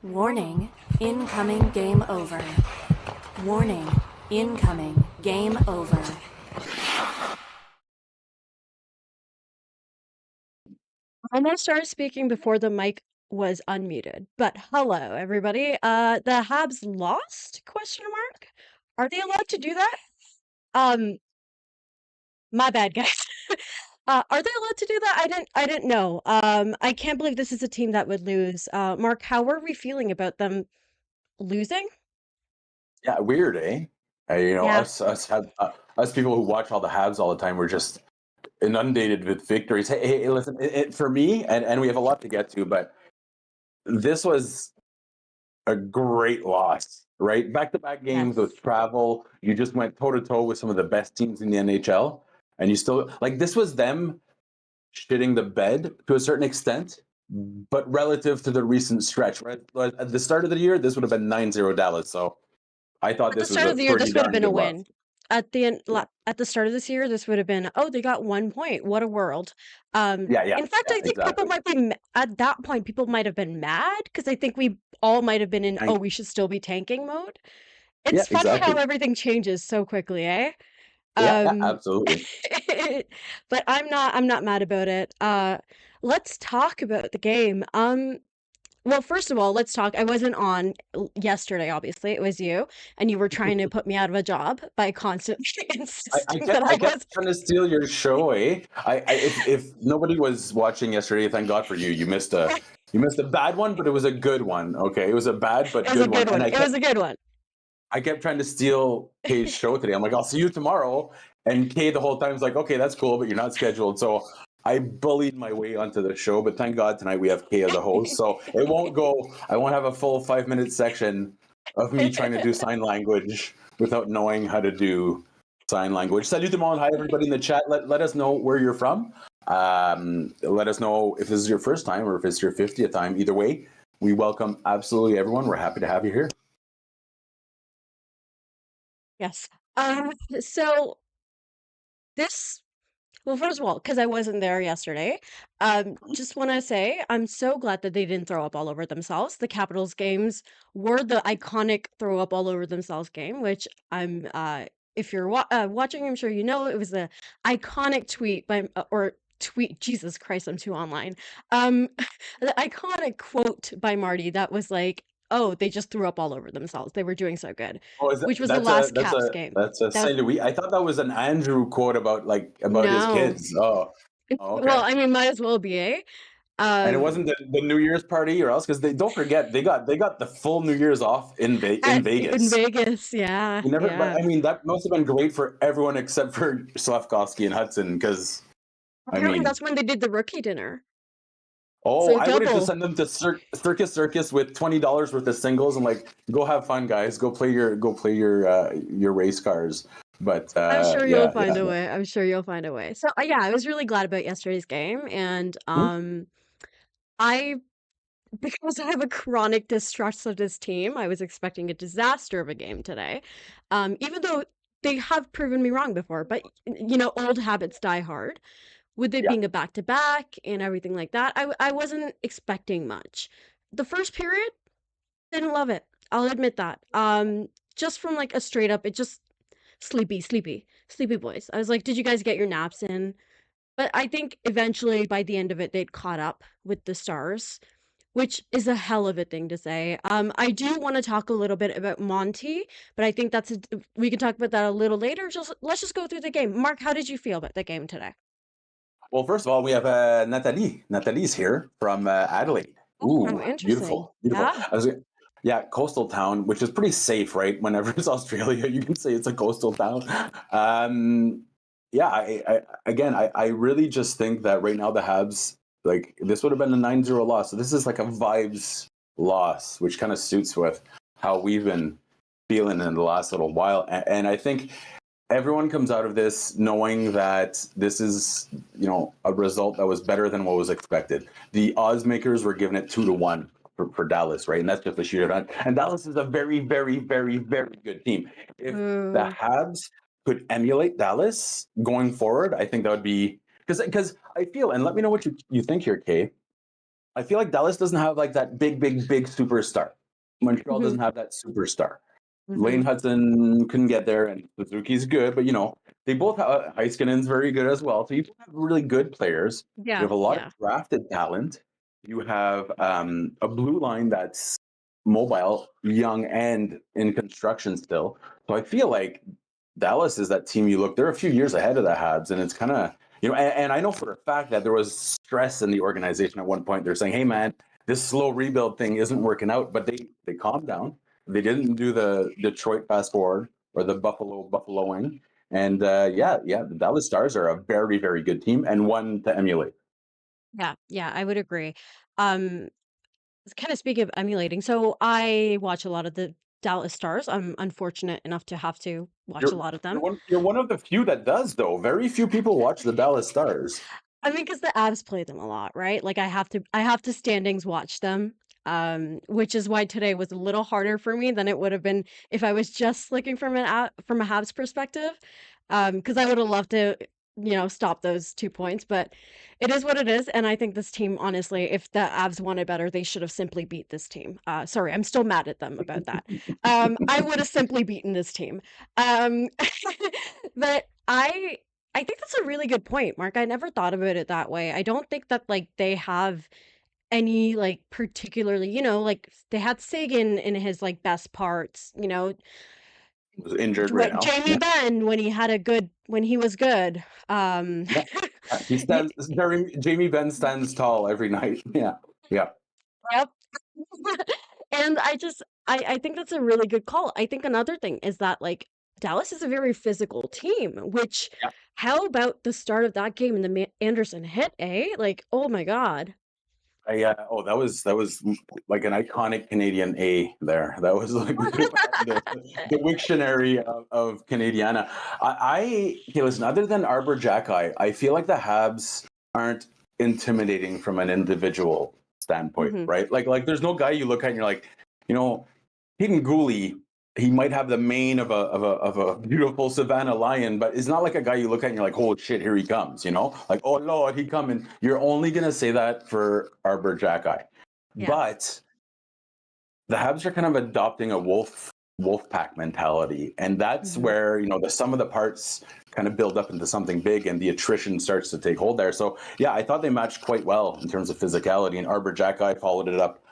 Warning, incoming game over. Warning, incoming game over. I almost started speaking before the mic was unmuted, but hello everybody. The Habs lost? Question mark. Are they allowed to do that? My bad, guys. Are they allowed to do that? I didn't know. I can't believe this is a team that would lose. Mark, how were we feeling about them losing? Yeah, weird, eh? Yeah. Us people who watch all the Habs all the time, we're just inundated with victories. Hey, listen, for me, and we have a lot to get to, but this was a great loss, right? Back-to-back games Yes. with travel. You just went toe-to-toe with some of the best teams in the NHL, and you still like this was them shitting the bed to a certain extent, but relative to the recent stretch, right? At the start of the year, this would have been 9-0 Dallas. So I thought At the this was start a of the year, pretty this would have darn been a good loss. win. At the start of this year, this would have been, oh, they got 1 point. What a world. Yeah, In fact, I think people exactly. might be at that point. People might have been mad because I think we all might have been in, oh, we should still be tanking mode. Yeah, It's funny how exactly. everything changes so quickly, eh? Yeah, Um, absolutely. but I'm not mad about it. Let's talk about the game. Well, first of all, let's talk. I wasn't on yesterday, obviously. It was you, and you were trying to put me out of a job by constantly I insisting that kept I I kept was. trying to steal your show, eh? If nobody was watching yesterday, thank God for you. You missed a bad one, but it was a good one. Okay, it was a bad but It was a good one, good and one. It was a good one. I kept trying to steal Kay's show today. I'm like, I'll see you tomorrow, and Kay the whole time is like, okay, that's cool, but you're not scheduled. So I bullied my way onto the show, but thank God tonight we have Kay as a host, so it won't go. I won't have a full 5-minute section of me trying to do sign language without knowing how to do sign language. Salut tout le monde. Hi, everybody in the chat. Let us know where you're from. Let us know if this is your first time or if it's your 50th time. Either way, we welcome absolutely everyone. We're happy to have you here. Yes. So this, well, first of all, because I wasn't there yesterday, just want to say I'm so glad that they didn't throw up all over themselves. The Capitals games were the iconic throw up all over themselves game, which if you're watching, I'm sure you know it was the iconic tweet by or tweet. Jesus Christ, I'm too online. Um, the iconic quote by Marty that was like, "Oh, they just threw up all over themselves. They were doing so good," Oh, is that which was the last Caps game. that's a That Saint Louis? I thought that was an Andrew quote about his no. kids. Oh, Well, okay. I mean, might as well be, eh? And it Um, wasn't the New Year's party or else because they don't forget they got the full New Year's off in in Vegas. Vegas, yeah, You never, but yeah. I mean that must have been great for everyone except for Slavkovsky and Hudson because I Apparently, mean, that's when they did the rookie dinner. oh, So I would have just double. sent them to Circus with $20 worth of singles and like go have fun, guys. Go play your race cars. But I'm sure you'll yeah, find a way. I'm sure you'll find a way. So yeah, I was really glad about yesterday's game, and Hmm? I because I have a chronic distrust of this team, I was expecting a disaster of a game today. Even though they have proven me wrong before, but old habits die hard. With it Yeah. being a back to back and everything like that, I wasn't expecting much. The first period, didn't love it. I'll admit that. Just from like a straight up, it just sleepy boys. I was like, did you guys get your naps in? But I think eventually by the end of it, they'd caught up with the Stars, which is a hell of a thing to say. I do want to talk a little bit about Monty, but I think we can talk about that a little later. Let's just go through the game. Mark, how did you feel about the game today? Well, first of all, we have Natalie. Natalie's here from Adelaide. Oh, Ooh, interesting. beautiful, beautiful. Yeah. Yeah, coastal town, which is pretty safe, right? Whenever it's Australia, you can say it's a coastal town. Yeah, I really just think that right now the Habs, like this would have been a 9-0 loss. So this is like a vibes loss, which kind of suits with how we've been feeling in the last little while. And I think everyone comes out of this knowing that this is, a result that was better than what was expected. The odds makers were giving it 2-1 for Dallas, right? And that's just a shootout. And Dallas is a very, very, very, very good team. If the Ooh. Habs could emulate Dallas going forward, I think that would be because I feel, and let me know what you think here, Kay. I feel like Dallas doesn't have like that big superstar. Montreal Hmm. doesn't have that superstar. Hmm. Lane Hudson couldn't get there, and Suzuki's good, but they both have Heiskanen's very good as well. So you have really good players. You Yeah, have a lot of yeah, drafted talent. You have a blue line that's mobile, young, and in construction still. So I feel like Dallas is that team you look. They're a few years ahead of the Habs, and it's kind of and I know for a fact that there was stress in the organization at one point. They're saying, "Hey, man, this slow rebuild thing isn't working out," but they calmed down. They didn't do the Detroit fast forward or the Buffaloing. And the Dallas Stars are a very, very good team and one to emulate. yeah, yeah. I would agree. Um, Kind of speaking of emulating, so I watch a lot of the Dallas Stars. I'm unfortunate enough to have to watch a You're lot of you're them. one of the few that does though. Very few people watch the Dallas Stars. I mean, because the Avs play them a lot, right? Like I have to standings watch them. Which is why today was a little harder for me than it would have been if I was just looking from a Habs perspective. Because I would have loved to, stop those 2 points, but it is what it is. And I think this team, honestly, if the Avs wanted better, they should have simply beat this team. Sorry, I'm still mad at them about that. I would have simply beaten this team. Um, but I think that's a really good point, Mark. I never thought about it that way. I don't think that like they have any like particularly, like they had Sagan in his like best parts, Was injured right now. Jamie Benn when he was good. Yeah. He stands. Jamie Benn stands tall every night. Yeah, yeah. Yep. And I think that's a really good call. I think another thing is that like Dallas is a very physical team, which how about the start of that game and the Anderson hit, eh? Like, oh my God. That was like an iconic Canadian A there. That was like the Wiktionary of Canadiana. Okay, listen. Other than Arbor Jackeye, I feel like the Habs aren't intimidating from an individual standpoint, Hmm. right? Like there's no guy you look at and you're like, you know, Hayden Gooley, he might have the mane of a beautiful Savannah lion, but it's not like a guy you look at and you're like, "Holy shit, here he comes!" Like, "Oh Lord, he coming." You're only gonna say that for Arbor Jackeye, Yeah. but the Habs are kind of adopting a wolf pack mentality, and that's Hmm. where the sum of the parts kind of build up into something big, and the attrition starts to take hold there. So yeah, I thought they matched quite well in terms of physicality, and Arbor Jackeye followed it up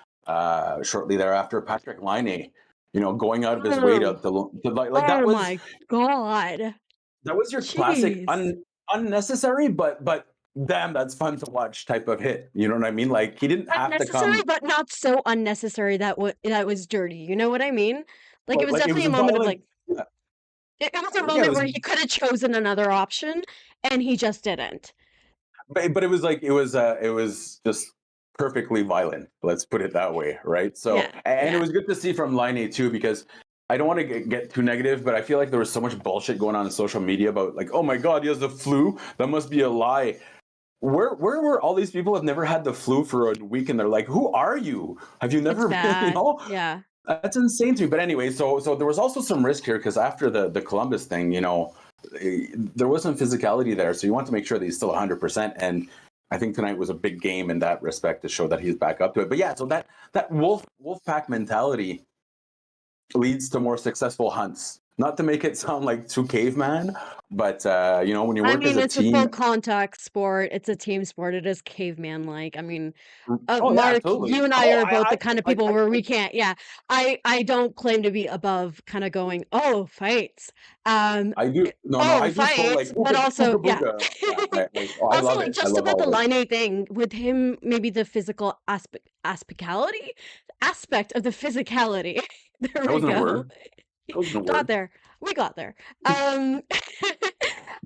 shortly thereafter. Patrick Laine, going out of his way Oh, to like oh my God. that was your classic Jeez. unnecessary, but damn, that's fun to watch type of hit. You know what I mean? Like he didn't have to Unnecessary, come. but not so unnecessary that was dirty. You know what I mean? Like it was Like it definitely was a a moment of violent. like Yeah, it was a yeah, it moment was. where he could have chosen another option and he just didn't. But it was like it was just perfectly violent. Let's put it that way, right? So, Yeah, and it yeah. was good to see from Line too, because I don't want to get too negative, but I feel like there was so much bullshit going on in social media about like, oh my god, he has the flu. That must be a lie. Where were all these people have never had the flu for a week, and they're like, who are you? Have you It's never been? bad. Yeah. That's insane to me. But anyway, so there was also some risk here because after the Columbus thing, there was some physicality there. So you want to make sure that he's still 100%. And I think tonight was a big game in that respect to show that he's back up to it. But yeah, so that wolf pack mentality leads to more successful hunts. Not to make it sound like too caveman, but when you I work as mean, a it's a full team. contact sport. It's a team sport. It is caveman like. I mean, Oh yeah, Mark, absolutely. you and I Oh, are both I the kind of like people where we can't. Yeah, I don't claim to be above kind of going, oh, fights, I do. No, oh, I do full fights, like but also, ooga yeah. booga. Yeah, oh, I Also, love like it. I just love about all the of it. Line thing with him, maybe the physical aspect of the physicality. There That we wasn't a go. word. That wasn't a Got word. there. We got there. Um,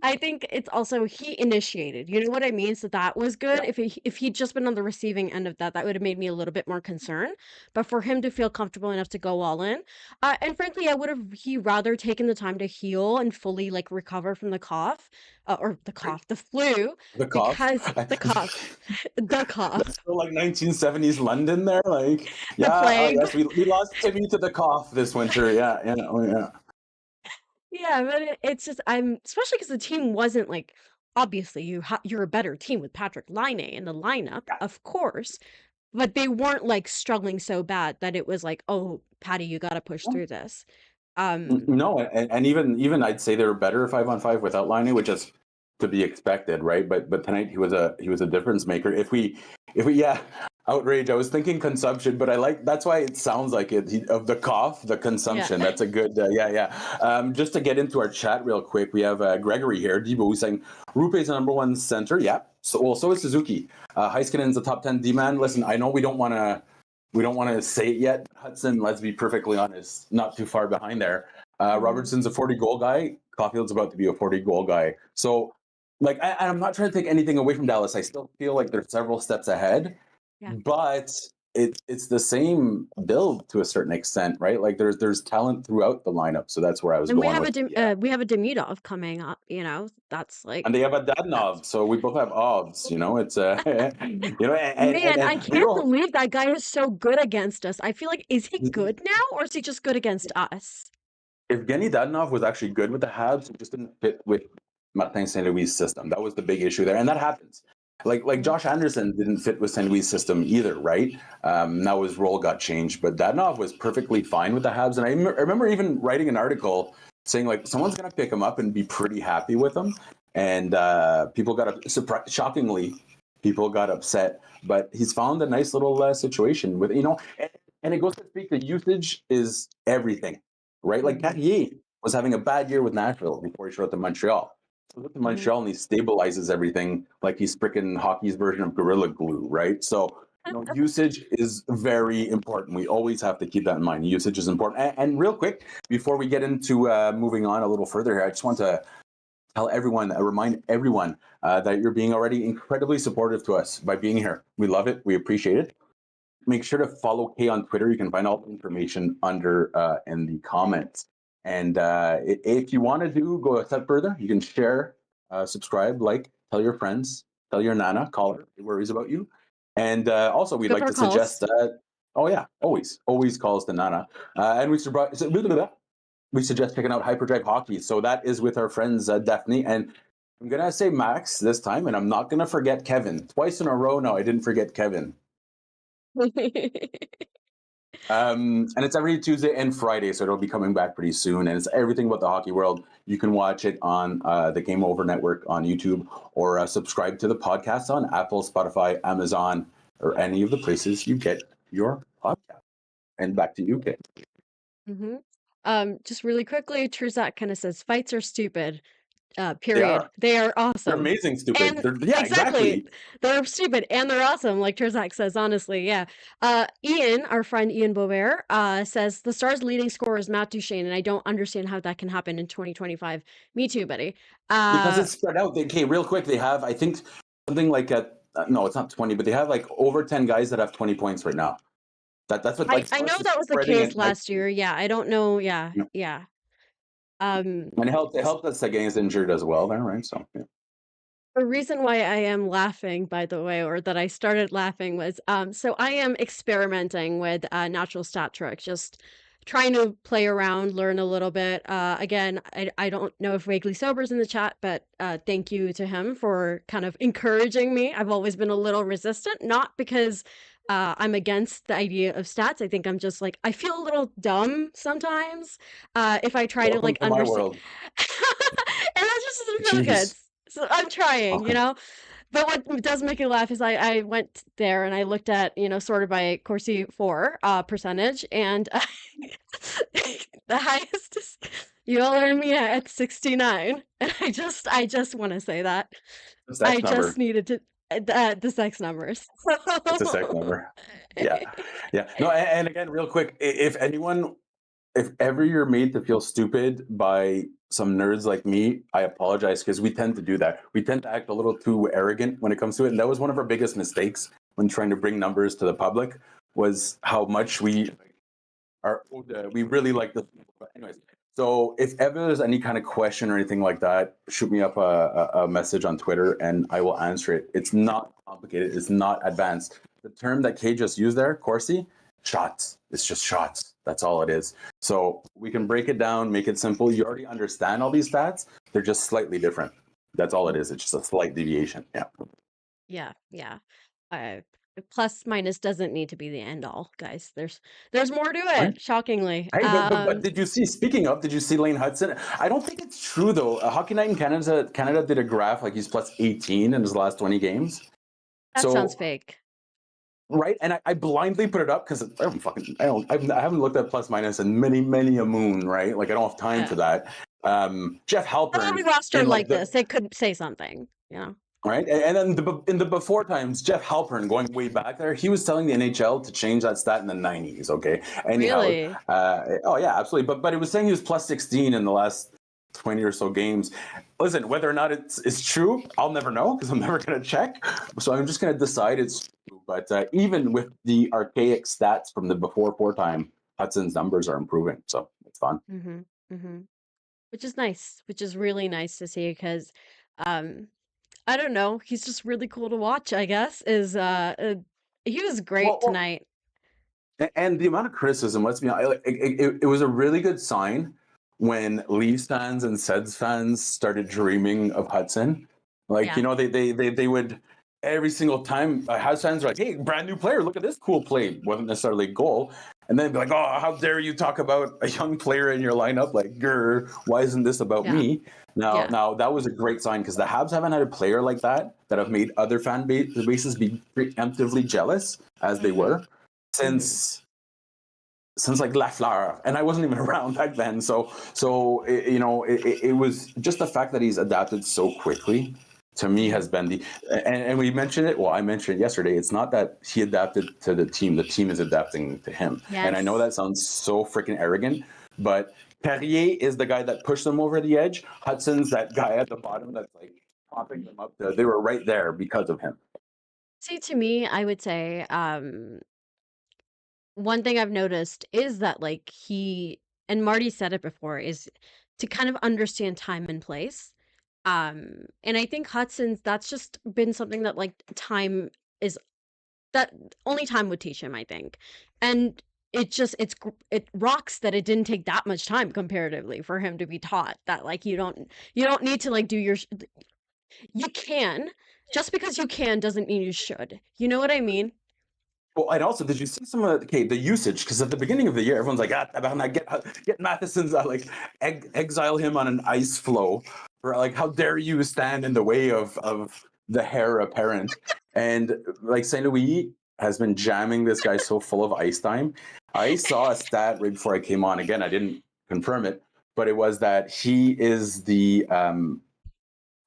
I think it's also he initiated. You know what I mean? So that was good. Yeah. If he'd just been on the receiving end of that, that would have made me a little bit more concerned. But for him to feel comfortable enough to go all in, and frankly, I would have he rather taken the time to heal and fully like recover from the cough, the flu, The cough. because the cough, the That's cough, still like 1970s London there. Like, the yeah, plague. yes, we lost Timmy to the cough this winter. Yeah, yeah, oh yeah. Yeah, but it's just I'm especially because the team wasn't like obviously you're a better team with Patrick Laine in the lineup, Yeah, of course. but they weren't like struggling so bad that it was like, oh, Patty, you got to push through this. No, and even I'd say they were better 5-on-5 without Liney, which is to be expected, right? But tonight he was a difference maker. If we yeah, outrage. I was thinking consumption, but I like that's why it sounds like it of the cough, the consumption. Yeah. That's a good yeah. Just to get into our chat real quick, we have Gregory here. Debo who's saying Rupe is the number one center. Yeah. So is Suzuki. Heiskanen's a top 10 D man. Listen, I know we don't want to say it yet. Hudson, let's be perfectly honest, not too far behind there. Robertson's a 40 goal guy. Caulfield's about to be a 40 goal guy. So, like, I'm not trying to take anything away from Dallas. I still feel like they're several steps ahead, Yeah. but it's the same build to a certain extent, right? Like, there's talent throughout the lineup. So that's where I was And going with. we have a Demidov coming up, that's like. And they have a Dadnov, so we both have Ovs. It's Man, I can't believe that guy is so good against us. I feel like, is he good now, or is he just good against us? Evgeny Dadonov was actually good with the Habs. It just didn't fit with Martin St. Louis' system. That was the big issue there, and that happens. Like Josh Anderson didn't fit with St. Louis' system either, right? Now his role got changed, but Dadonov was perfectly fine with the Habs. And I remember even writing an article saying like someone's going to pick him up and be pretty happy with him. And people got shockingly, people got upset. But he's found a nice little situation with and it goes to speak. The usage is everything. Right? Like Carrier was having a bad year with Nashville before he showed up to Montreal. So look at Montreal and he stabilizes everything like he's freaking hockey's version of Gorilla Glue, right? So usage is very important. We always have to keep that in mind. Usage is important. And real quick, before we get into moving on a little further here, I just want to remind everyone that you're being already incredibly supportive to us by being here. We love it. We appreciate it. Make sure to follow Kay on Twitter. You can find all the information under in the comments. And if you want to go a step further, you can share, subscribe, tell your friends, tell your nana, call her, she worries about you. And also, we'd like to suggest that. Oh yeah, always calls the nana. And we suggest checking out Hyperdrive Hockey. So that is with our friends Daphne and. I'm gonna say Max this time, and I'm not gonna forget Kevin. Twice in a row now, I didn't forget Kevin. And it's every Tuesday and Friday, so it'll be coming back pretty soon. And it's everything about the hockey world. You can watch it on the Game Over Network on YouTube, or subscribe to the podcast on Apple, Spotify, Amazon, or any of the places you get your podcast. And back to you, Kay. Just really quickly, Truzac kind of says fights are stupid. Period. They are awesome. They're amazing stupid. Exactly. They're stupid and they're awesome, like Terzak says, honestly. Yeah. Ian, our friend Ian Beauvert, says the Stars' leading scorer is Matt Duchene, and I don't understand how that can happen in 2025. Me too, buddy. Because it's spread out. Okay, real quick, they have, I think, something like no, it's not 20, but they have like over 10 guys that have 20 points right now. That's what I know that was the case last year. Yeah, I don't know. Yeah. And it helped us that Gaines injured as well there, right? So yeah. The reason why I am laughing, by the way, or that I started laughing was so I am experimenting with natural stat trick, just trying to play around, learn a little bit. Again, I don't know if Vaguely Sober's in the chat, but thank you to him for kind of encouraging me. I've always been a little resistant, not because I'm against the idea of stats. I think I'm just like, I feel a little dumb sometimes if I try to understand. And that just doesn't feel good. So I'm trying, But what does make me laugh is I went there and I looked at, sorted by Corsi 4 percentage, and the highest is, you'll learn me at 69. And I just want to say that. I just needed to. The sex numbers. It's a sex number. Yeah. No, and again, real quick, if ever you're made to feel stupid by some nerds like me, I apologize, because we tend to do that. We tend to act a little too arrogant when it comes to it. And that was one of our biggest mistakes when trying to bring numbers to the public, was how much we really like this. But anyways, so if ever there's any kind of question or anything like that, shoot me up a message on Twitter and I will answer it. It's not complicated. It's not advanced. The term that Kay just used there, Corsi, shots. It's just shots. That's all it is. So we can break it down, make it simple. You already understand all these stats. They're just slightly different. That's all it is. It's just a slight deviation. Yeah. Yeah. plus minus doesn't need to be the end all, guys. There's more to Right? it, shockingly. Hey, but did you see? Speaking of, did you see Lane Hudson? I don't think it's true though. Hockey Night in Canada did a graph like he's plus 18 in his last 20 games. That sounds So fake. right, and I blindly put it up because I haven't looked at plus minus in many a moon. Right, like I don't have time for that. Jeff Halpern Every roster in like the this, they could say something. right, and then in the before times, Jeff Halpern going way back there, he was telling the NHL to change that stat in the 90s. Okay, anyhow, Really? oh yeah, absolutely. But it was saying he was plus 16 in the last 20 or so games. Listen, whether or not it's true, I'll never know because I'm never going to check. So I'm just going to decide it's true. But even with the archaic stats from the before four time, Hudson's numbers are improving. So it's fun. Mm-hmm. Mm-hmm. Which is nice, which is really nice to see because, I don't know, he's just really cool to watch, I guess, he was great Well, tonight. and the amount of criticism, let's be honest, it was a really good sign when Leafs fans and Seds fans started dreaming of Hudson. Like, Yeah. you know, they would every single time Habs fans are like, hey, brand new player, look at this cool play. Wasn't necessarily a goal. And then be like, oh, how dare you talk about a young player in your lineup? Like, grr, why isn't this about Yeah. me? Yeah. Now that was a great sign because the Habs haven't had a player like that have made other bases be preemptively jealous as they Mhm. were since like Lafleur, and I wasn't even around back then. So it was just the fact that he's adapted so quickly. To me, has been and we mentioned it. Well, I mentioned it yesterday. It's not that he adapted to the team; the team is adapting to him. Yes. And I know that sounds so freaking arrogant, but Perrier is the guy that pushed them over the edge. Hudson's that guy at the bottom that's like propping them up. They were right there because of him. See, to me, I would say, one thing I've noticed is that like and Marty said it before, is to kind of understand time and place. And I think Hudson's that's just been something that like time is that only time would teach him, I think. And it rocks that it didn't take that much time comparatively for him to be taught that like you don't need to like do you can, just because you can doesn't mean you should. You know what I mean? Well, and also, did you see some of the usage? Because at the beginning of the year, everyone's like, get Matheson's exile him on an ice flow, or like, how dare you stand in the way of the heir apparent? And like Saint Louis has been jamming this guy so full of ice time. I saw a stat right before I came on. Again, I didn't confirm it, but it was that he is the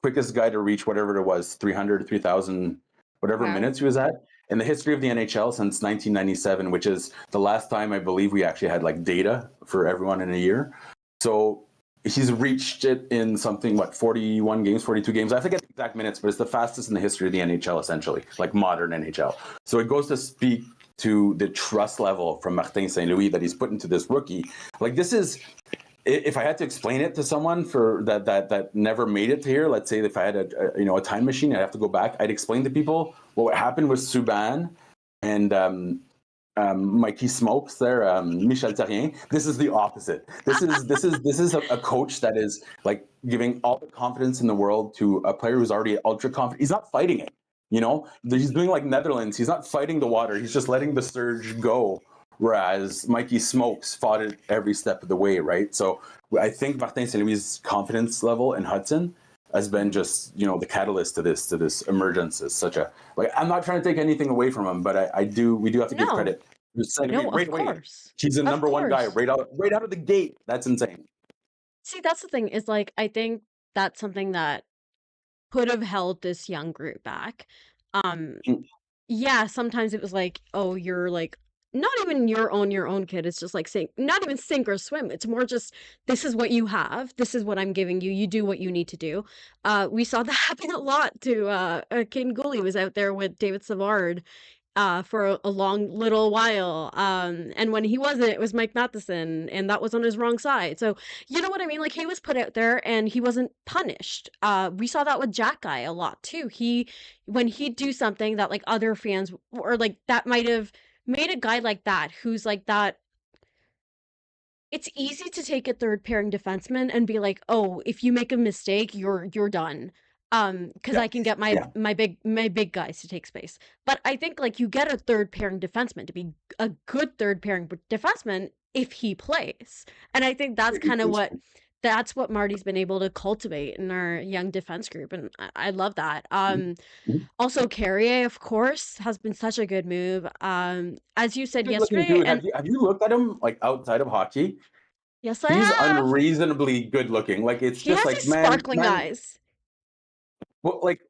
quickest guy to reach whatever it was, 300, 3,000, whatever Wow. minutes he was at in the history of the NHL since 1997, which is the last time I believe we actually had like data for everyone in a year. So he's reached it in something, 41 games, 42 games. I forget the exact minutes, but it's the fastest in the history of the NHL, essentially, like modern NHL. So it goes to speak to the trust level from Martin St. Louis that he's put into this rookie. Like, this is, if I had to explain it to someone for that never made it to here, let's say if I had a time machine, I'd have to go back. I'd explain to people what happened with Subban and Mikey Smokes there, Michel Therrien. This is the opposite. This is a coach that is like giving all the confidence in the world to a player who's already ultra confident. He's not fighting it. He's doing like Netherlands. He's not fighting the water. He's just letting the surge go. Whereas Mikey Smokes fought it every step of the way, right? So I think Martin St. Louis' confidence level in Hudson has been just, the catalyst to this emergence. Is such a, like, I'm not trying to take anything away from him, but we do have to give credit. No, right of away. course. He's the number one guy right out of the gate. That's insane. See, that's the thing, is like I think that's something that could have held this young group back. Yeah, sometimes it was like, oh, you're like not even your own kid. It's just like saying not even sink or swim. It's more just, this is what you have. This is what I'm giving you. You do what you need to do. We saw that happen a lot to Caden Gooley was out there with David Savard for a long little while. And when he wasn't, it was Mike Matheson, and that was on his wrong side. So you know what I mean? Like, he was put out there and he wasn't punished. We saw that with Jack Guy a lot too. When he'd do something that like other fans or like that might have made a guy like that who's like that. It's easy to take a third pairing defenseman and be like, oh, if you make a mistake, you're done. Because Yeah. I can get Yeah. my big guys to take space. But I think like you get a third pairing defenseman to be a good third pairing defenseman if he plays. And I think that's kind of that's what Marty's been able to cultivate in our young defense group, and I love that. Mhm. Also Carrier, of course, has been such a good move. As you said Good looking yesterday, dude. and Have you looked at him like outside of hockey? yes, I He's have. unreasonably good looking. Like it's He just has like these sparkling eyes. well, like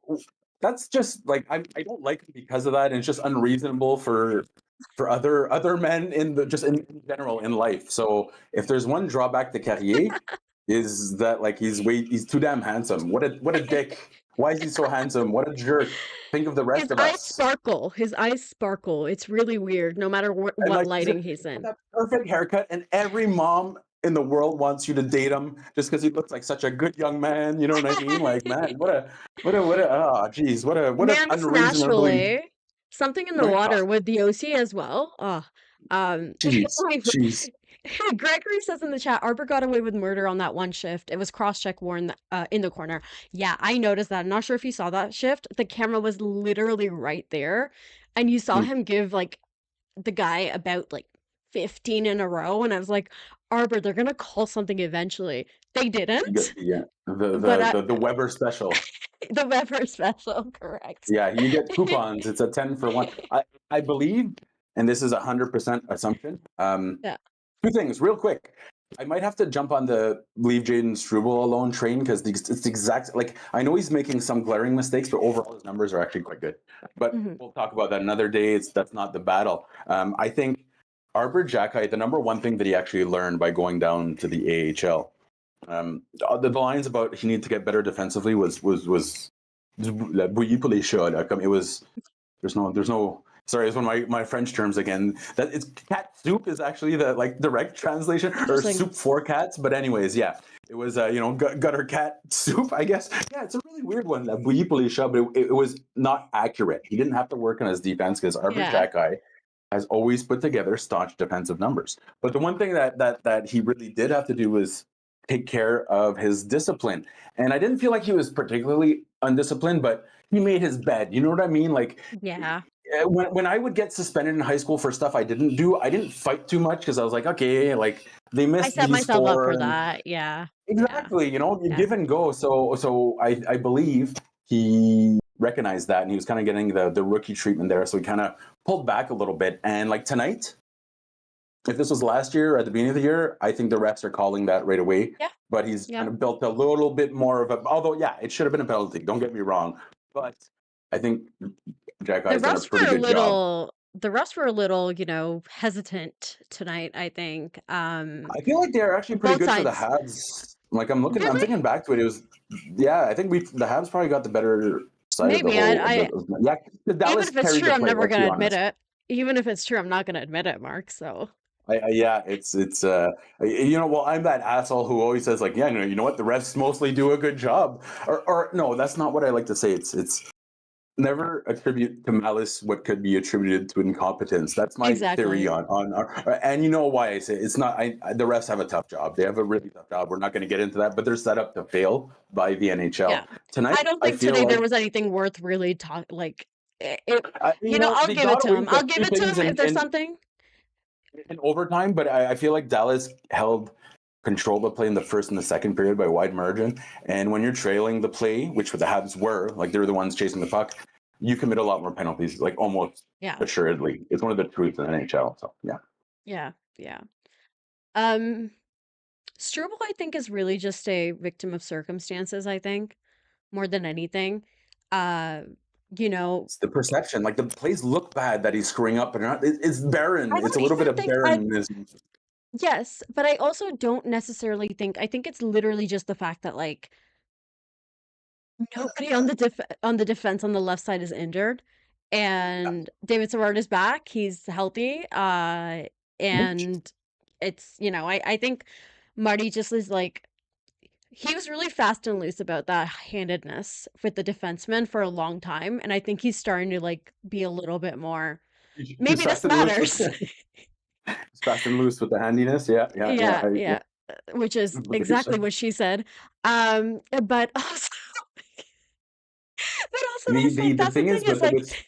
that's just like I don't like him because of that, and it's just unreasonable for other men in the just in general in life. So if there's one drawback to Carrier, is that like he's too damn handsome. What a dick. Why is he so handsome? What a jerk. Think of the His rest of eyes us. sparkle. His eyes sparkle. It's really weird, no matter And what like he's lighting he's got in. that perfect haircut, and every mom in the world wants you to date him just because he looks like such a good young man. You know what I mean? Like, man, oh geez, what an Man, it's natural, unreasonably eh? Something in the like, water with the OC as well. Oh, jeez, jeez. Gregory says in the chat, Arbor got away with murder on that one shift. It was cross-check worn in the corner. Yeah, I noticed that. I'm not sure if you saw that shift. The camera was literally right there, and you saw Mm. him give like the guy about like 15 in a row, and I was like, Arbor, they're gonna call something eventually. They didn't, Yeah, but the Weber special. the Weber special, correct. Yeah, you get coupons. It's a 10 for 1. I believe, and this is 100% assumption. Yeah. Two things, real quick. I might have to jump on the leave Jaden Struble alone train because it's the exact like I know he's making some glaring mistakes, but overall his numbers are actually quite good. But Mhm. we'll talk about that another day. That's not the battle. I think Arbor Jacki, the number one thing that he actually learned by going down to the AHL, the lines about he needed to get better defensively was it was there's no sorry, it's one of my French terms again. That it's cat soup is actually the like direct translation or Interesting. soup for cats. But anyways, yeah, it was gutter cat soup, I guess. Yeah, it's a really weird one. But it was not accurate. He didn't have to work on his defense because Arbor Yeah. Jacki has always put together staunch defensive numbers. But the one thing that he really did have to do was take care of his discipline. And I didn't feel like he was particularly undisciplined, but he made his bed. You know what I mean? Like Yeah. when I would get suspended in high school for stuff I didn't do, I didn't fight too much because I was like, okay, like they missed I set these myself up four. for And that. Yeah. exactly, you Yeah. give and go. So I believe he recognized that, and he was kind of getting the rookie treatment there. So he kind of pulled back a little bit. And like tonight, if this was last year or at the beginning of the year, I think the refs are calling that right away. Yeah. But he's Yeah. kind of built a little bit more of a. Although, yeah, it should have been a penalty. Don't get me wrong, but I think Jack The Guy's done a refs pretty were a good job. little the refs were a little, hesitant tonight, I think. I feel like they're actually pretty Both good for the sides. Habs. Like I'm Really? thinking back to it. It was, yeah, I think the Habs probably got the better side of the Maybe. whole. I Yeah, the even Dallas if it's carried true, the I'm play. never Let's be gonna admit honest. it. Even if it's true, I'm not gonna admit it, Mark. So Yeah, it's well, I'm that asshole who always says like, yeah, you know what, the refs mostly do a good job, or no, that's not what I like to say. It's never attribute to malice what could be attributed to incompetence. That's my theory exactly. on and you know why I say it. It's not. The refs have a tough job. They have a really tough job. We're not going to get into that, but they're set up to fail by the NHL Yeah. tonight. I don't I think feel today like there was anything worth really like it, I'll they give it got to away him. with I'll a give few it to things him if there's something. in overtime, but I feel like Dallas held control of the play in the first and the second period by wide margin. And when you're trailing the play, which the Habs were, like they're the ones chasing the puck, you commit a lot more penalties, like almost assuredly. It's one of the truths in the NHL. So Yeah. Struble, I think, is really just a victim of circumstances, I think, more than anything. It's the perception. Like the plays look bad that he's screwing up, but it's barren. I It's a don't little bit even of think barrenness. yes, but I also don't necessarily think I think it's literally just the fact that like nobody on the defense on the left side is injured, and David Savard is back. He's healthy, and it's I think Marty just is like he was really fast and loose about that handedness with the defenseman for a long time, and I think he's starting to like be a little bit more. Maybe this matters. It's fast and loose with the handiness. Yeah. Which is exactly what she said. But also what I was saying. The That's the thing thing is is with like,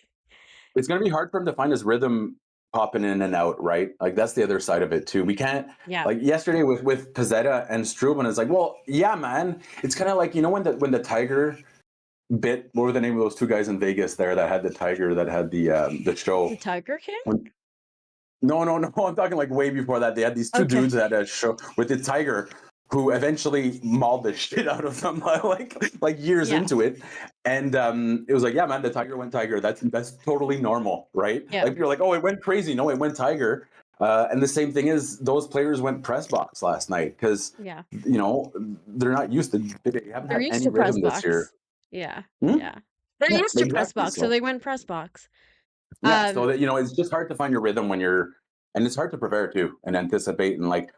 it's going to be hard for him to find his rhythm popping in and out, right? Like that's the other side of it too. We can't yeah, like yesterday with Pizzetta and Struben. It's like, well, yeah, man. It's kind of like when the tiger bit. What were the name of those two guys in Vegas there that had the tiger that had the show? the Tiger King. No, no, no. I'm talking like way before that. They had these two Okay. dudes that had a show with the tiger who eventually mauled the shit out of them like years Yeah. into it. And it was like, yeah, man, the tiger went tiger. That's totally normal, right? Yeah. Like you're like, oh, it went crazy. No, it went tiger. And the same thing is those players went press box last night because Yeah. you know they're not used to. They haven't They're had used any to press rhythm this year. box. Yeah. Hmm? Yeah. They're Yeah, used to press exactly. box, so they went press box. Yeah, so Um, that it's just hard to find your rhythm when you're, and it's hard to prepare too and anticipate and like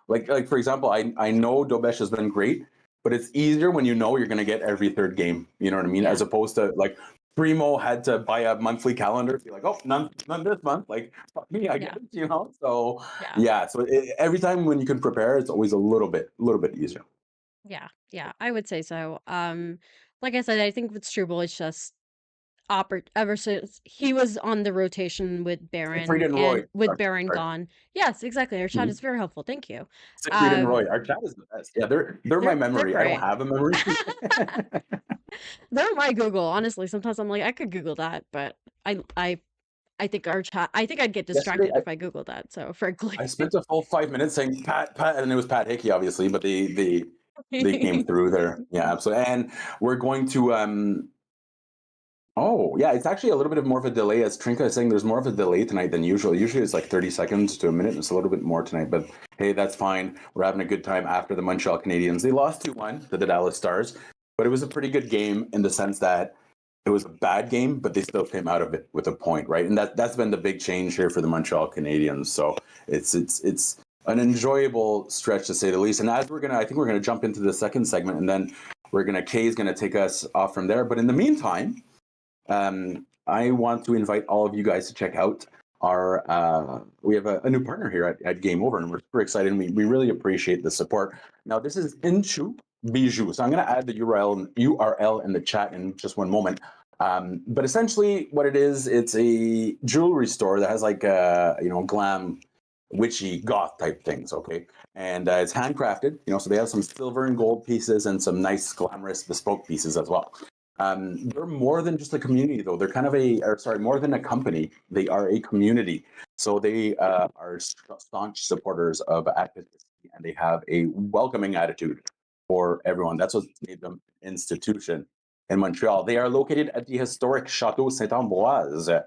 for example, I know Dobesh has been great, but it's easier when you know you're going to get every third game. You know what I mean? Yeah. As opposed to like Primo had to buy a monthly calendar, be like, oh, none this month. Like fuck me, I Yeah. get it. You know, so yeah. yeah. So every time when you can prepare, it's always a little bit easier. Yeah. Yeah. I would say so. Like I said, I think with Struble, it's just ever since he was on the rotation with Siegfried Baron and Roy. and with Sorry, Baron sorry. gone. Yes, exactly. Our chat Mhm. is very helpful. Thank you. Siegfried and Um, Roy. Our chat is the best. Yeah, they're my they're memory. I don't great. have a memory. They're my Google. Honestly, sometimes I'm like, I could Google that, but I think our chat. I think I'd get Yesterday, distracted if I Googled that. So frankly, I spent a full 5 minutes saying Pat, and it was Pat Hickey, obviously, but they came through there. Yeah, absolutely. And we're going to oh yeah, it's actually a little bit of more of a delay. As Trinka is saying, there's more of a delay tonight than usual. Usually it's like 30 seconds to a minute. It's a little bit more tonight, but hey, that's fine. We're having a good time after the Montreal Canadiens. They lost 2-1 to the Dallas Stars, but it was a pretty good game in the sense that it was a bad game, but they still came out of it with a point, right? And that's been the big change here for the Montreal Canadiens. So it's an enjoyable stretch to say the least. And as I think we're gonna jump into the second segment, and then Kay's gonna take us off from there. But in the meantime, I want to invite all of you guys to check out our. We have a new partner here at Game Over, and we're super excited. And we really appreciate the support. Now, this is Inchu Bijou. So I'm going to add the URL in the chat in just one moment. But essentially, what it is, it's a jewelry store that has like glam, witchy, goth type things. Okay, and it's handcrafted. So they have some silver and gold pieces and some nice, glamorous, bespoke pieces as well. They're more than just a community, though. They're kind of more than a company. They are a community. So they are staunch supporters of advocacy, and they have a welcoming attitude for everyone. That's what made them an institution in Montreal. They are located at the historic Chateau Saint-Ambroise.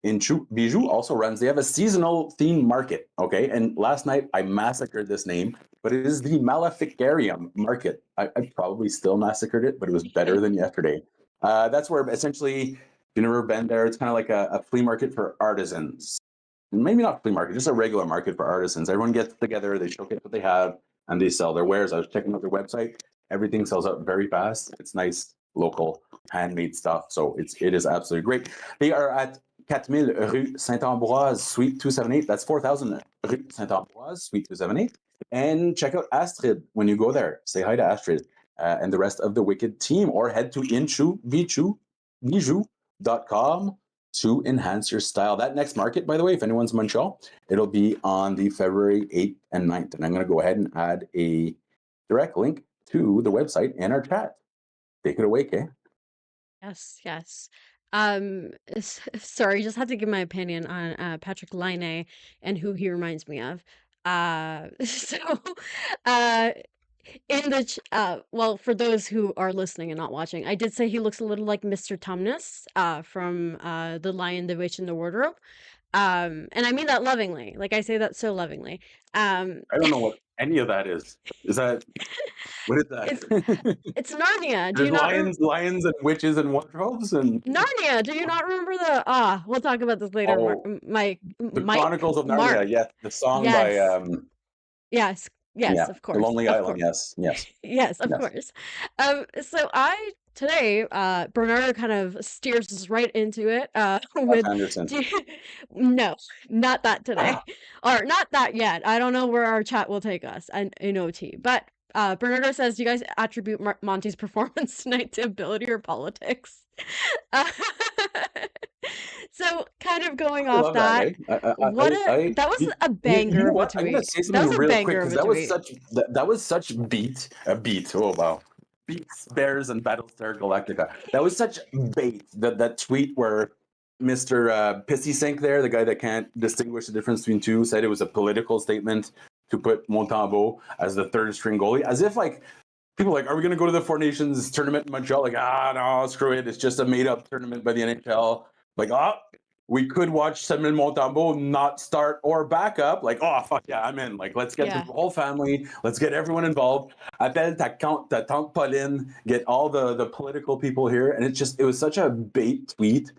Bijou also runs, they have a seasonal theme market, okay? And last night I massacred this name, but it is the Maleficarium Market. I probably still massacred it, but it was better than yesterday. That's where essentially, if you've never been there, it's kind of like a flea market for artisans. Maybe not flea market, just a regular market for artisans. Everyone gets together, they showcase what they have, and they sell their wares. I was checking out their website. Everything sells out very fast. It's nice, local, handmade stuff. So it is absolutely great. They are at 4000 Rue Saint-Ambroise, Suite 278. That's 4000 Rue Saint-Ambroise, Suite 278. And check out Astrid when you go there. Say hi to Astrid and the rest of the Wicked team, or head to bijou.com to enhance your style. That next market, by the way, if anyone's in Montreal, it'll be on the February 8th and 9th. And I'm going to go ahead and add a direct link to the website in our chat. Take it away, Kay. Yes. Sorry, just had to give my opinion on Patrick Laine and who he reminds me of. So, uh, well, for those who are listening and not watching, I did say he looks a little like Mr. Tumnus, from The Lion, the Witch, and the Wardrobe. And I mean that lovingly. Like I say that so lovingly. I don't know what any of that is. Is that what is It's that? it's Narnia. Do There's you not lions and witches and wardrobes and Narnia? Do you not remember we'll talk about this later, the Mike, Chronicles of Narnia. Mark. Yes, the song by Yes. Yes, yeah, of the course. Lonely Of Island. course. Yes. Yes, of Yes. course. So I today, Bernardo kind of steers us right into it, Wes with Anderson. no, not that today. Or not that yet. I don't know where our chat will take us in OT. But Bernardo says, "Do you guys attribute Monty's performance tonight to ability or politics?" Uh, so, kind of going I off love that, that, eh? that was a You banger know of a what? I'm gonna tweet. say That something was a real quick banger of because a that was tweet. such that was such a beat. Oh wow, beats Bears and Battlestar Galactica. That was such bait. That tweet where Mr. Pissy Sink there, the guy that can't distinguish the difference between two, said it was a political statement to put Montembeault as the third string goalie, as if like people are like, are we going to go to the Four Nations tournament in Montreal? Like, no, screw it. It's just a made up tournament by the NHL. Like, we could watch Semin Montembeault not start or back up. Like, oh, fuck yeah, I'm in. Like, let's get the whole family. Let's get everyone involved. Appelle ta tante Pauline. Get all the political people here. And it was such a bait tweet.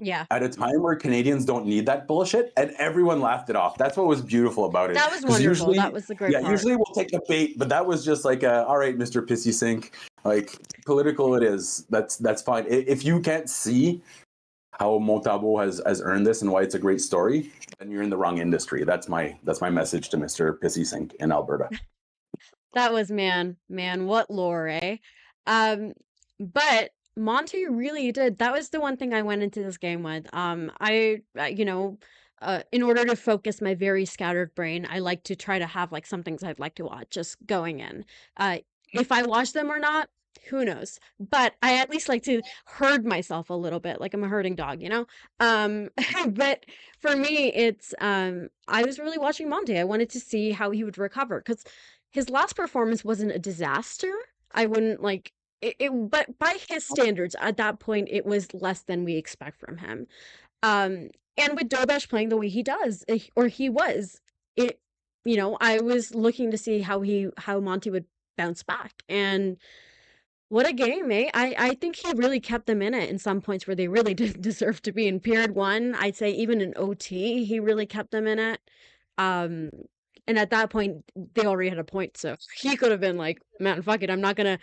Yeah. At a time where Canadians don't need that bullshit, and everyone laughed it off. That's what was beautiful about it. That was wonderful. Usually, That was the great part. Usually we'll take the bait, but that was just like, all right, Mr. Pissy Sink, like political it is. That's fine. If you can't see how Montembeault has earned this and why it's a great story, then you're in the wrong industry. That's my message to Mr. Pissy Sink in Alberta. That was man, what lore, eh? But Monty really did. That was the one thing I went into this game with. In order to focus my very scattered brain, I like to try to have like some things I'd like to watch just going in. If I watch them or not, who knows? But I at least like to herd myself a little bit, like I'm a herding dog, you know? But for me, it's I was really watching Monty. I wanted to see how he would recover because his last performance wasn't a disaster. I wouldn't like but by his standards, at that point, it was less than we expect from him. And with Dobesh playing the way he does, or he was, I was looking to see how Monty would bounce back. And what a game, eh? I think he really kept them in it in some points where they really did deserve to be. In period one, I'd say even in OT, he really kept them in it. Um, and at that point, they already had a point, so he could have been like, "Man, fuck it, I'm not gonna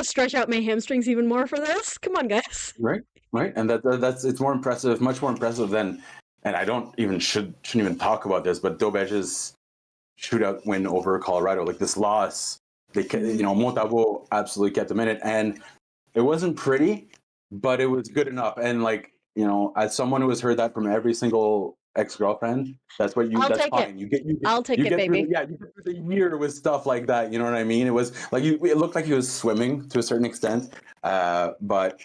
stretch out my hamstrings even more for this. Come on, guys." Right, and that's it's more impressive, much more impressive than. And I don't even shouldn't even talk about this, but Dobej's shootout win over Colorado, like this loss, Montembeault absolutely kept them in it, and it wasn't pretty, but it was good enough. And as someone who has heard that from every single ex-girlfriend, that's what you. I'll that's take fine. it. I'll take it, baby. You get through the year with stuff like that. You know what I mean? It was like it looked like he was swimming to a certain extent, but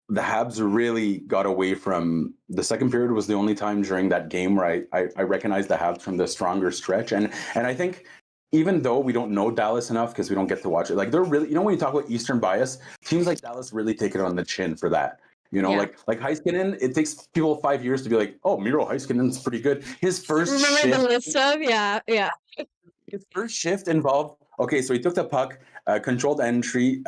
the Habs really got away from the second period. Was the only time during that game where I recognized the Habs from the stronger stretch, and I think even though we don't know Dallas enough because we don't get to watch it, like they're really, when you talk about Eastern bias, teams like Dallas really take it on the chin for that. Like Heiskanen, it takes people 5 years to be like, oh, Miro Heiskanen's pretty good. His first Remember shift, the list of his first shift involved, okay, so he took the puck, controlled entry,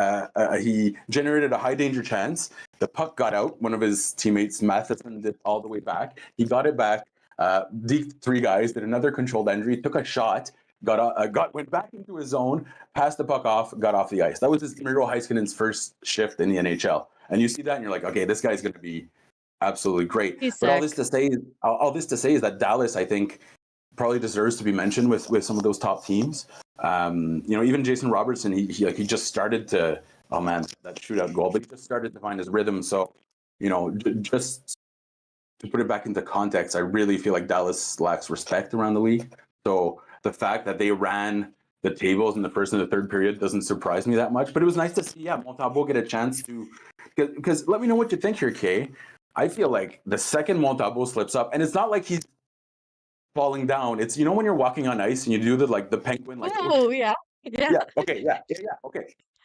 he generated a high danger chance. The puck got out. One of his teammates, Matheson, did all the way back. He got it back. The three guys did another controlled entry, took a shot, went back into his zone, passed the puck off, got off the ice. That was Miro Heiskanen's first shift in the NHL. And you see that and you're like, okay, this guy's going to be absolutely great. He's but all sick. this to say is that Dallas, I think, probably deserves to be mentioned with some of those top teams. Even Jason Robertson, he just started to, oh man, that shootout goal, but he just started to find his rhythm. So, just to put it back into context, I really feel like Dallas lacks respect around the league. So the fact that they ran the tables in the first and the third period doesn't surprise me that much. But it was nice to see, Montembeault get a chance to, because let me know what you think here, Kay. I feel like the second Montembeault slips up, and it's not like he's falling down. It's when you're walking on ice and you do the penguin, like, oh yeah. Okay.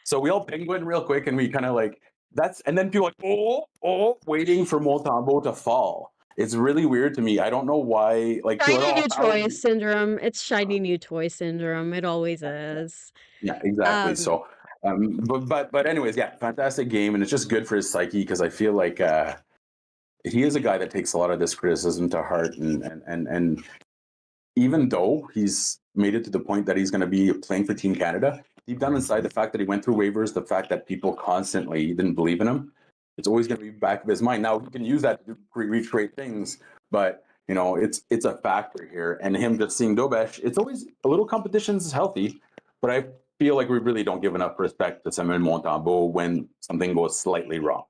So we all penguin real quick, and we kind of and then people waiting for Montembeault to fall. It's really weird to me. I don't know why. Like shiny new toy syndrome. It's shiny new toy syndrome. It always is. Yeah, exactly. So, but anyways, fantastic game, and it's just good for his psyche because I feel like he is a guy that takes a lot of this criticism to heart, and even though he's made it to the point that he's going to be playing for Team Canada, deep down inside, the fact that he went through waivers, the fact that people constantly didn't believe in him, it's always going to be back of his mind. Now he can use that to reach great things, but it's a factor here. And him just seeing Dobesh, it's always a little competition is healthy, but feel like we really don't give enough respect to Simon Montembeault when something goes slightly wrong.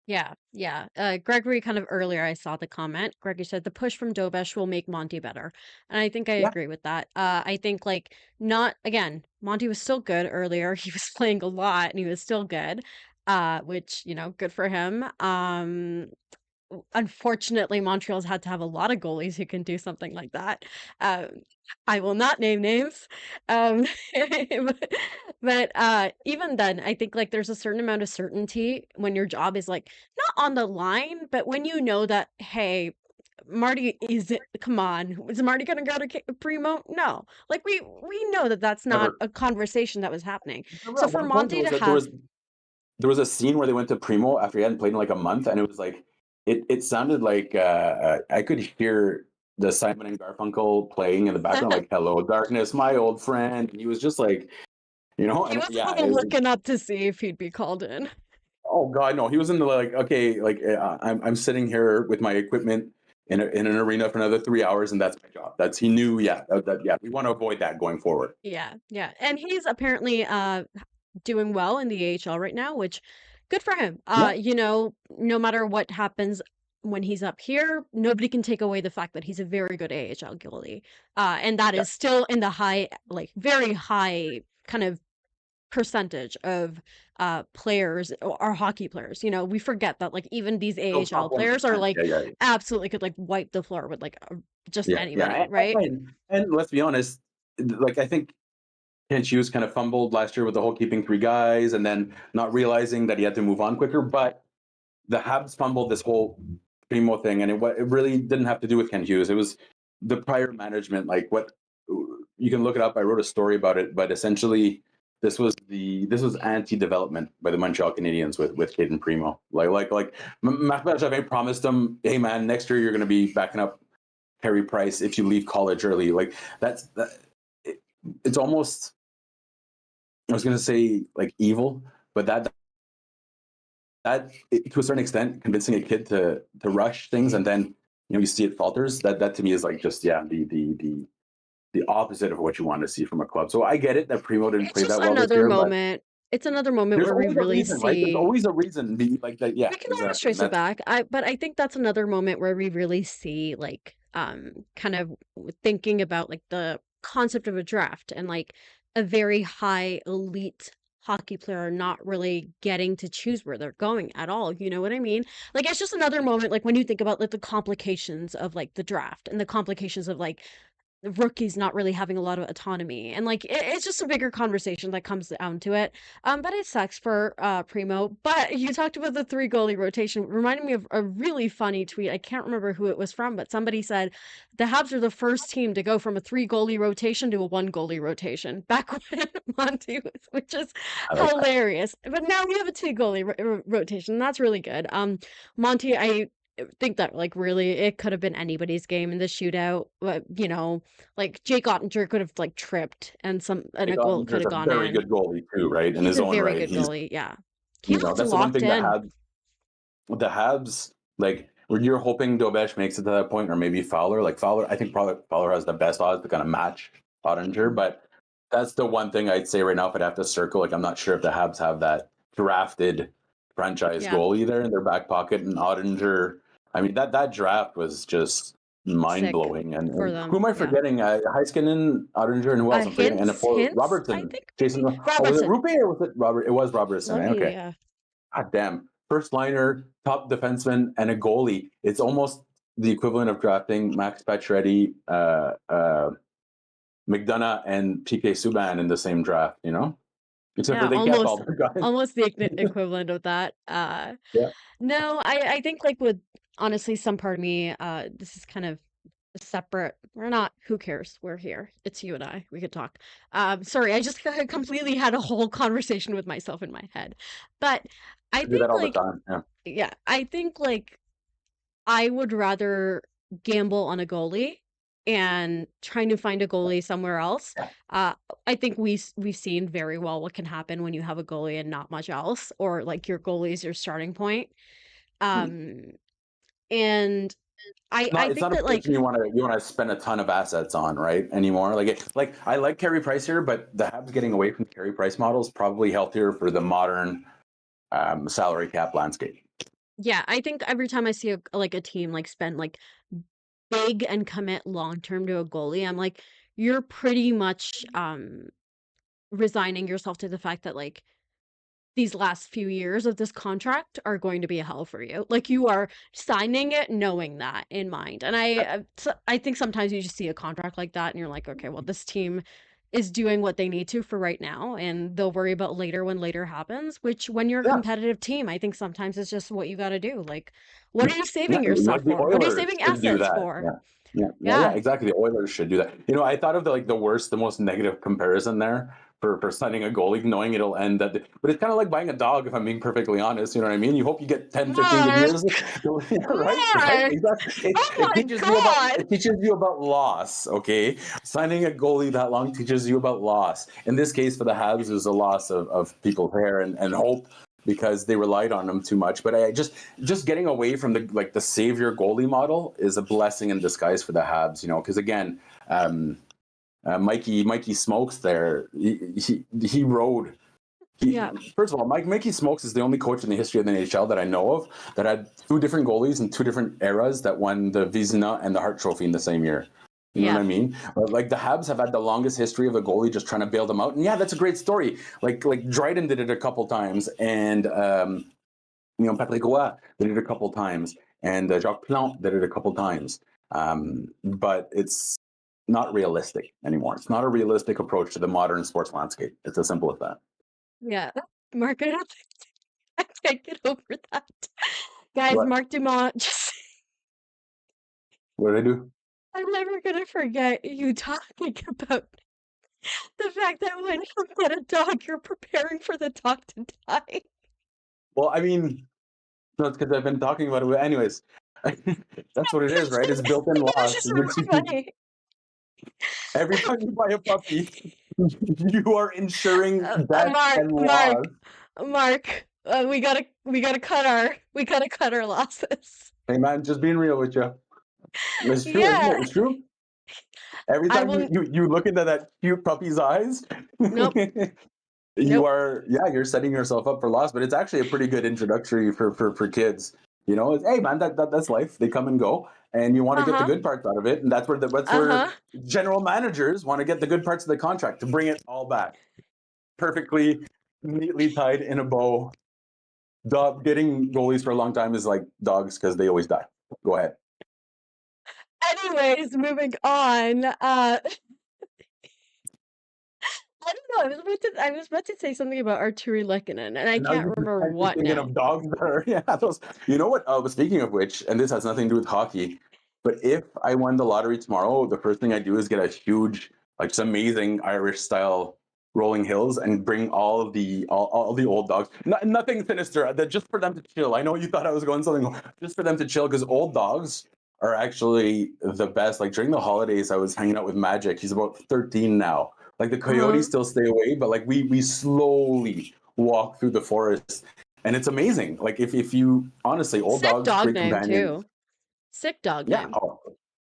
Yeah, yeah. Gregory kind of earlier, I saw the comment. Gregory said the push from Dobesh will make Monty better. And I think I Yeah. agree with that. I think like not again, Monty was still good earlier. He was playing a lot and he was still good. Which, good for him. Unfortunately, Montreal's had to have a lot of goalies who can do something like that. Um, I will not name names. Um, but even then, I think like there's a certain amount of certainty when your job is like not on the line, but when you know that, hey, Marty is it? Come on, is Marty gonna go to Primo? No, like we know that that's not Never. a conversation that was happening. Remember So at for one point Monty to have there was a scene where they went to Primo after he hadn't played in like a month, and it was like it sounded like I could hear the Simon and Garfunkel playing in the background, like "Hello, darkness, my old friend." And he was just like, he and was yeah, kind of looking up to see if he'd be called in. oh god, no, he was in the like, okay, like I'm sitting here with my equipment in an arena for another 3 hours, and that's my job. That's he knew, yeah, yeah, we want to avoid that going forward. Yeah, yeah. And he's apparently doing well in the AHL right now, which good for him. Yeah, No matter what happens when he's up here, nobody can take away the fact that he's a very good AHL goalie. And that yeah, is still in the high, like very high kind of percentage of players or hockey players. We forget that like even these still AHL top one players are percent. like Yeah, yeah, absolutely could like wipe the floor with like just yeah, anybody, yeah. right? And let's be honest, like I think Kent Hughes kind of fumbled last year with the whole keeping three guys and then not realizing that he had to move on quicker. But the Habs fumbled this whole Primo thing, and it really didn't have to do with Kent Hughes. It was the prior management. Like what you can look it up. I wrote a story about it, but essentially this was anti-development by the Montreal Canadiens with Caden Primo. Like Marc Bergevin promised him, hey man, next year you're going to be backing up Carey Price if you leave college early. Like it's almost, I was going to say like evil, but that to a certain extent, convincing a kid to rush things and then you see it falters. That to me is like just the opposite of what you want to see from a club. So I get it that Primo didn't It's play just that well this another year, but moment. It's another moment there's where we always a really reason, right? There's see always a reason. Like that, yeah, we can always exactly. And trace it that's back. But I think that's another moment where we really see like kind of thinking about like the concept of a draft and like a very high elite hockey player not really getting to choose where they're going at all. You know what I mean? Like it's just another moment like when you think about like the complications of like the draft and the complications of like the rookies not really having a lot of autonomy and like it's just a bigger conversation that comes down to it. But it sucks for Primo. But you talked about the 3 goalie rotation, reminding me of a really funny tweet. I can't remember who it was from, but somebody said the Habs are the first team to go from a 3 goalie rotation to a 1 goalie rotation back when Monty was, which is I like that. hilarious. But now we have a 2 goalie rotation. That's really good. Monty, I think that like really it could have been anybody's game in the shootout. But like Jake Ottinger could have like tripped and Jake a goal could Ottinger's have a gone very in. good goalie too, right? In He's his a own very right, good he's goalie. Yeah, he looked that's the one locked thing that in. the Habs, like when you're hoping Dobesh makes it to that point, or maybe Fowler. Like Fowler, I think probably Fowler has the best odds to kind of match Ottinger, but that's the one thing I'd say right now. If I'd have to circle, like I'm not sure if the Habs have that drafted franchise Yeah, goalie there in their back pocket. And Ottinger, I mean that draft was just mind sick blowing. for And who them. am I Yeah, forgetting? Heiskanen, Ottinger, and who else? I'm forgetting. And for hints. I Robertson, think Jason. maybe Oh, was it Robertson. Rupe or was it Robert? It was Robertson. Let Eh? me. Okay. God damn. First liner, top defenseman, and a goalie. It's almost the equivalent of drafting Max Pacioretty, McDonough, and PK Subban in the same draft, Except for Yeah, they kept all their guys. almost the equivalent of that. Yeah. No, I think like with honestly some part of me, this is kind of a separate. We're not. Who cares? We're here. It's you and I. We could talk. Sorry, I just completely had a whole conversation with myself in my head. But I I do that think all the like time. Yeah. yeah, I think like I would rather gamble on a goalie and trying to find a goalie somewhere else. Uh, I think we've seen very well what can happen when you have a goalie and not much else, or like your goalie is your starting point. Hmm. Um, and I It's think not a that like position you want to spend a ton of assets on, right? Anymore. Like I like Carey Price here, but the Habs getting away from the Carey Price model is probably healthier for the modern salary cap landscape. yeah, I think every time I see a team like spend like big and commit long term to a goalie, I'm like, you're pretty much resigning yourself to the fact that like these last few years of this contract are going to be a hell for you. Like you are signing it knowing that in mind. And I think sometimes you just see a contract like that and you're like, okay, well this team is doing what they need to for right now and they'll worry about later when later happens, which when you're a Yeah, competitive team, I think sometimes it's just what you got to do. Like what are you yeah, saving yourself like the for? What are you Oilers saving should do assets that. for? Yeah, Yeah. exactly. The Oilers should do that. I thought of the worst, the most negative comparison there for signing a goalie, knowing it'll end but it's kind of like buying a dog, if I'm being perfectly honest. You know what I mean? You hope you get 10, 15 good Mark, years, right? Right? Mark. Exactly. Oh my God. It teaches you about loss. Okay, signing a goalie that long teaches you about loss. In this case, for the Habs, it was a loss of people's hair and hope, because they relied on him too much. But I just getting away from the savior goalie model is a blessing in disguise for the Habs. Because again, Mikey Smokes there, he rode. Yeah. First of all, Mikey Smokes is the only coach in the history of the NHL that I know of that had two different goalies in two different eras that won the Vizina and the Hart Trophy in the same year. You know what I mean? Like the Habs have had the longest history of a goalie just trying to bail them out. And yeah, that's a great story. Like Dryden did it a couple times, and Patrick Roy did it a couple times, and Jacques Plante did it a couple times. But it's not realistic anymore. It's not a realistic approach to the modern sports landscape. It's as simple as that. Yeah. Mark, I don't think I can't get over that. Guys, What? Marc Dumont just What did I do? I'm never gonna forget you talking about the fact that when you get a dog, you're preparing for the dog to die. Well, I mean, no, it's because I've been talking about it. Anyways, that's what it is, right? It's built-in It was loss. just really funny. Every time you buy a puppy, you are ensuring death and loss. Mark, we gotta cut our losses. Hey man, just being real with you. It's true, isn't Yeah. it? It's true. Every I time will. you look into that cute puppy's eyes, Nope. you're setting yourself up for loss. But it's actually a pretty good introductory for kids. Hey man, that's life. They come and go, and you want to get the good parts out of it, and that's where general managers want to get the good parts of the contract to bring it all back, perfectly, neatly tied in a bow. Getting goalies for a long time is like dogs because they always die. Go ahead. Anyways, moving on. I don't know. I was about to say something about Arturi Lehkonen, and I Now can't you're remember what thinking now. of dogs that are those. You know what? Speaking of which, and this has nothing to do with hockey, but if I won the lottery tomorrow, the first thing I do is get a huge, like, some amazing Irish style rolling hills and bring all the old dogs. Nothing sinister. That just for them to chill. I know you thought I was going something. Just for them to chill, because old dogs are actually the best. Like during the holidays, I was hanging out with Magic. He's about 13 now. Like the coyotes still stay away, but like we slowly walk through the forest, and it's amazing. Like if you honestly, old Sick dogs, dog great name companions. too. Sick dog Yeah. name.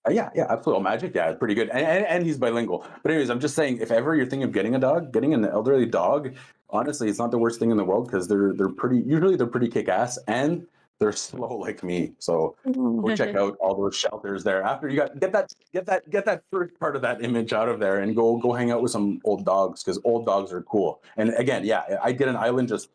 Yeah, absolutely. Magic, yeah, pretty good, and he's bilingual. But anyways, I'm just saying, if ever you're thinking of getting a dog, getting an elderly dog, honestly, it's not the worst thing in the world, because they're pretty kick ass, and they're slow like me. So go check out all those shelters there. After you get that first part of that image out of there, and go hang out with some old dogs, because old dogs are cool. And again, yeah, I get an island, just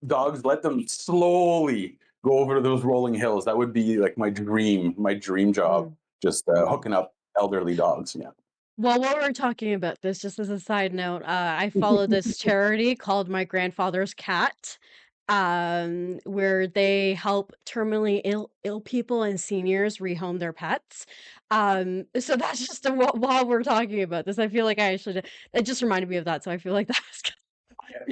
dogs, let them slowly go over to those rolling hills. That would be like my dream job. Just hooking up elderly dogs. Yeah. Well, while we're talking about this, just as a side note, I follow this charity called My Grandfather's Cat, where they help terminally ill people and seniors rehome their pets. So that's just while we're talking about this, I feel like it just reminded me of that. So I feel like that was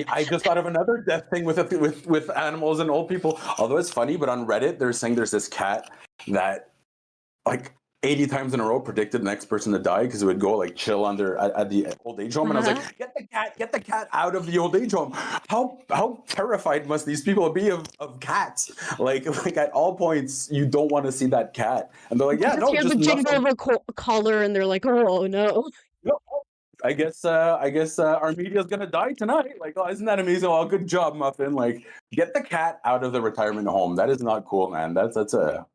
I just thought of another death thing with animals and old people. Although it's funny, but on Reddit they're saying there's this cat that, like, 80 times in a row predicted the next person to die because it would go like chill under at the old age home. And I was like, get the cat out of the old age home. How terrified must these people be of cats? Like at all points, you don't want to see that cat. And they're like, yeah, no, hear just the jingle of a collar, and they're like, oh no. I guess our media's gonna die tonight. Like, oh, isn't that amazing? Oh, good job, Muffin. Like, get the cat out of the retirement home. That is not cool, man. That's a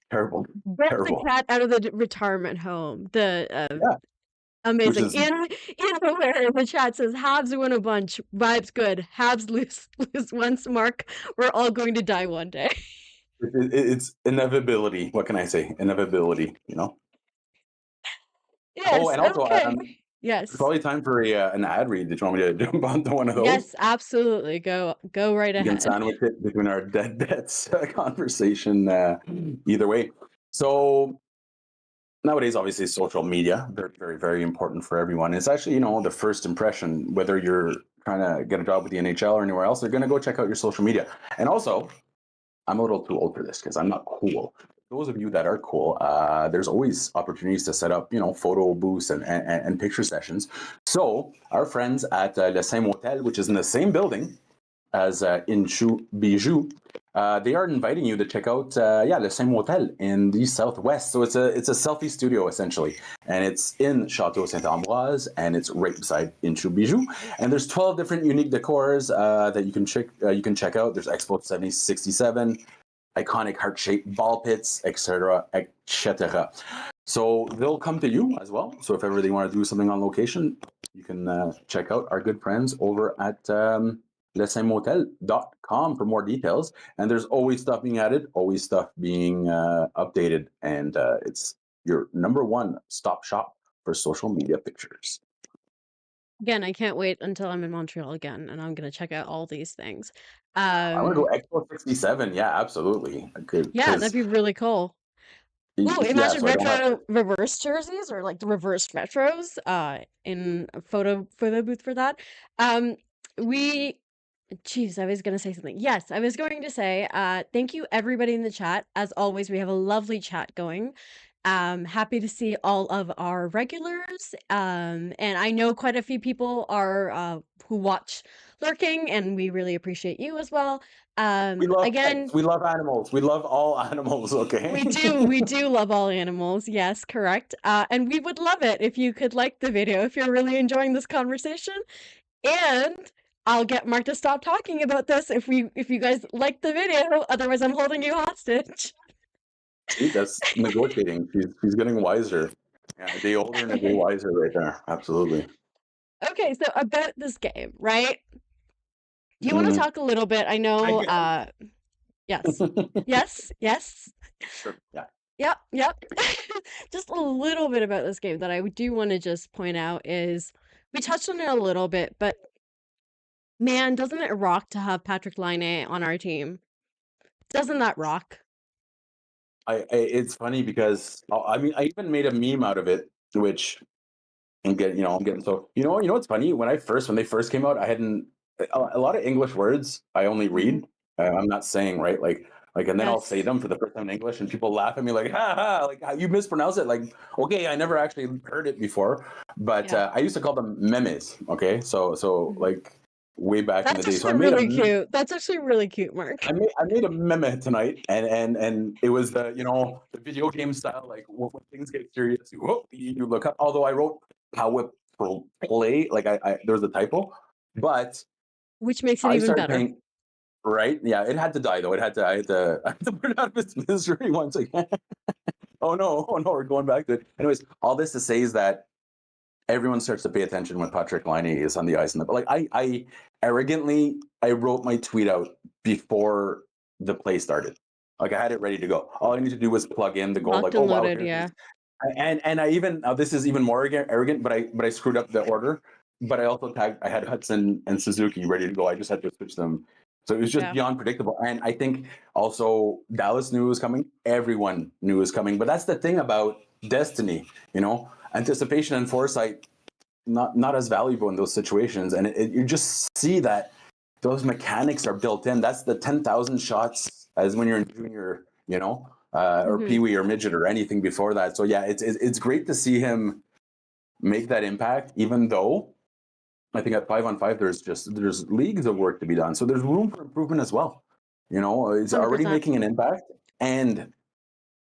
terrible. Get Terrible. the cat out of the retirement home. Yeah. Amazing. Which is- In the chat says Habs win a bunch. Vibes good. Habs lose once. Mark, we're all going to die one day. It's inevitability. What can I say? Inevitability. You know. Yes. Oh, and also, okay. Yes. it's probably time for an ad read. Did you want me to jump onto one of those? Yes, absolutely. Go right You ahead. can sandwich it between our dead bets conversation. Either way. So nowadays, obviously, social media, they're very, very important for everyone. It's actually, you know, the first impression, whether you're trying to get a job with the NHL or anywhere else, they're going to go check out your social media. And also, I'm a little too old for this because I'm not cool. Those of you that are cool, there's always opportunities to set up, you know, photo booths and picture sessions. So our friends at Le Saint Motel, which is in the same building as enrich, they are inviting you to check out Le Saint Motel in the Southwest. So it's a selfie studio essentially, and it's in Château Saint-Ambroise, and it's right beside enrich. And there's 12 different unique decors that you can check out. There's Expo 7067, iconic heart-shaped ball pits, etc., etc. So they'll come to you as well. So if ever they want to do something on location, you can check out our good friends over at lesaintmotel.com for more details. And there's always stuff being added, always stuff being updated, and it's your number one stop shop for social media pictures. Again, I can't wait until I'm in Montreal again, and I'm going to check out all these things. I want to go Expo 67. Yeah, absolutely. Yeah, that'd be really cool. Oh, imagine retro reverse jerseys, or like the reverse retros in a photo booth for that. Jeez, I was going to say something. Yes, I was going to say thank you everybody in the chat. As always, we have a lovely chat going. Happy to see all of our regulars. And I know quite a few people are who watch lurking, and we really appreciate you as well. We love pets. We love animals. We love all animals, okay? We do love all animals. Yes, correct. And we would love it if you could like the video if you're really enjoying this conversation. And I'll get Mark to stop talking about this if you guys like the video. Otherwise, I'm holding you hostage. See, that's negotiating. She's getting wiser. Yeah, a day older and a day wiser right there. Absolutely. Okay, so about this game, right? Do you want to talk a little bit? I know. Yes. Yes. Sure. Yeah. Yep. Just a little bit about this game that I do want to just point out is we touched on it a little bit, but man, doesn't it rock to have Patrick Laine on our team? Doesn't that rock? It's funny because I mean I even made a meme out of it, which I'm getting so what's funny, when they first came out, I hadn't a lot of English words I only read. I'm not saying right like and then I'll say them for the first time in English and people laugh at me like ha ha, like how you mispronounce it. Like, okay, I never actually heard it before, but I used to call them memes. Okay, so like way back in the day. So I made cute. That's actually really cute, Mark. I made a meme tonight, and it was the the video game style, like when things get serious, you look up. Although I wrote power play, like I there was a typo, but which makes it even better. Right? Yeah, it had to die though. I had to put it out of its misery once again. Oh no, we're going back to it. Anyways, all this to say is that everyone starts to pay attention when Patrick Laine is on the ice. But like I arrogantly, I wrote my tweet out before the play started. Like I had it ready to go. All I need to do was plug in the goal. Like, loaded, yeah. And I even this is even more arrogant, but I screwed up the order. But I also tagged. I had Hudson and Suzuki ready to go. I just had to switch them. So it was just beyond predictable. And I think also Dallas knew it was coming. Everyone knew it was coming. But that's the thing about destiny, anticipation and foresight, not as valuable in those situations. And you just see that those mechanics are built in. That's the 10,000 shots as when you're in junior, or Mhm. peewee or midget or anything before that. So yeah, it's great to see him make that impact, even though I think at 5-on-5 there's leagues of work to be done. So there's room for improvement as well. You know, it's already 100%. making an impact, and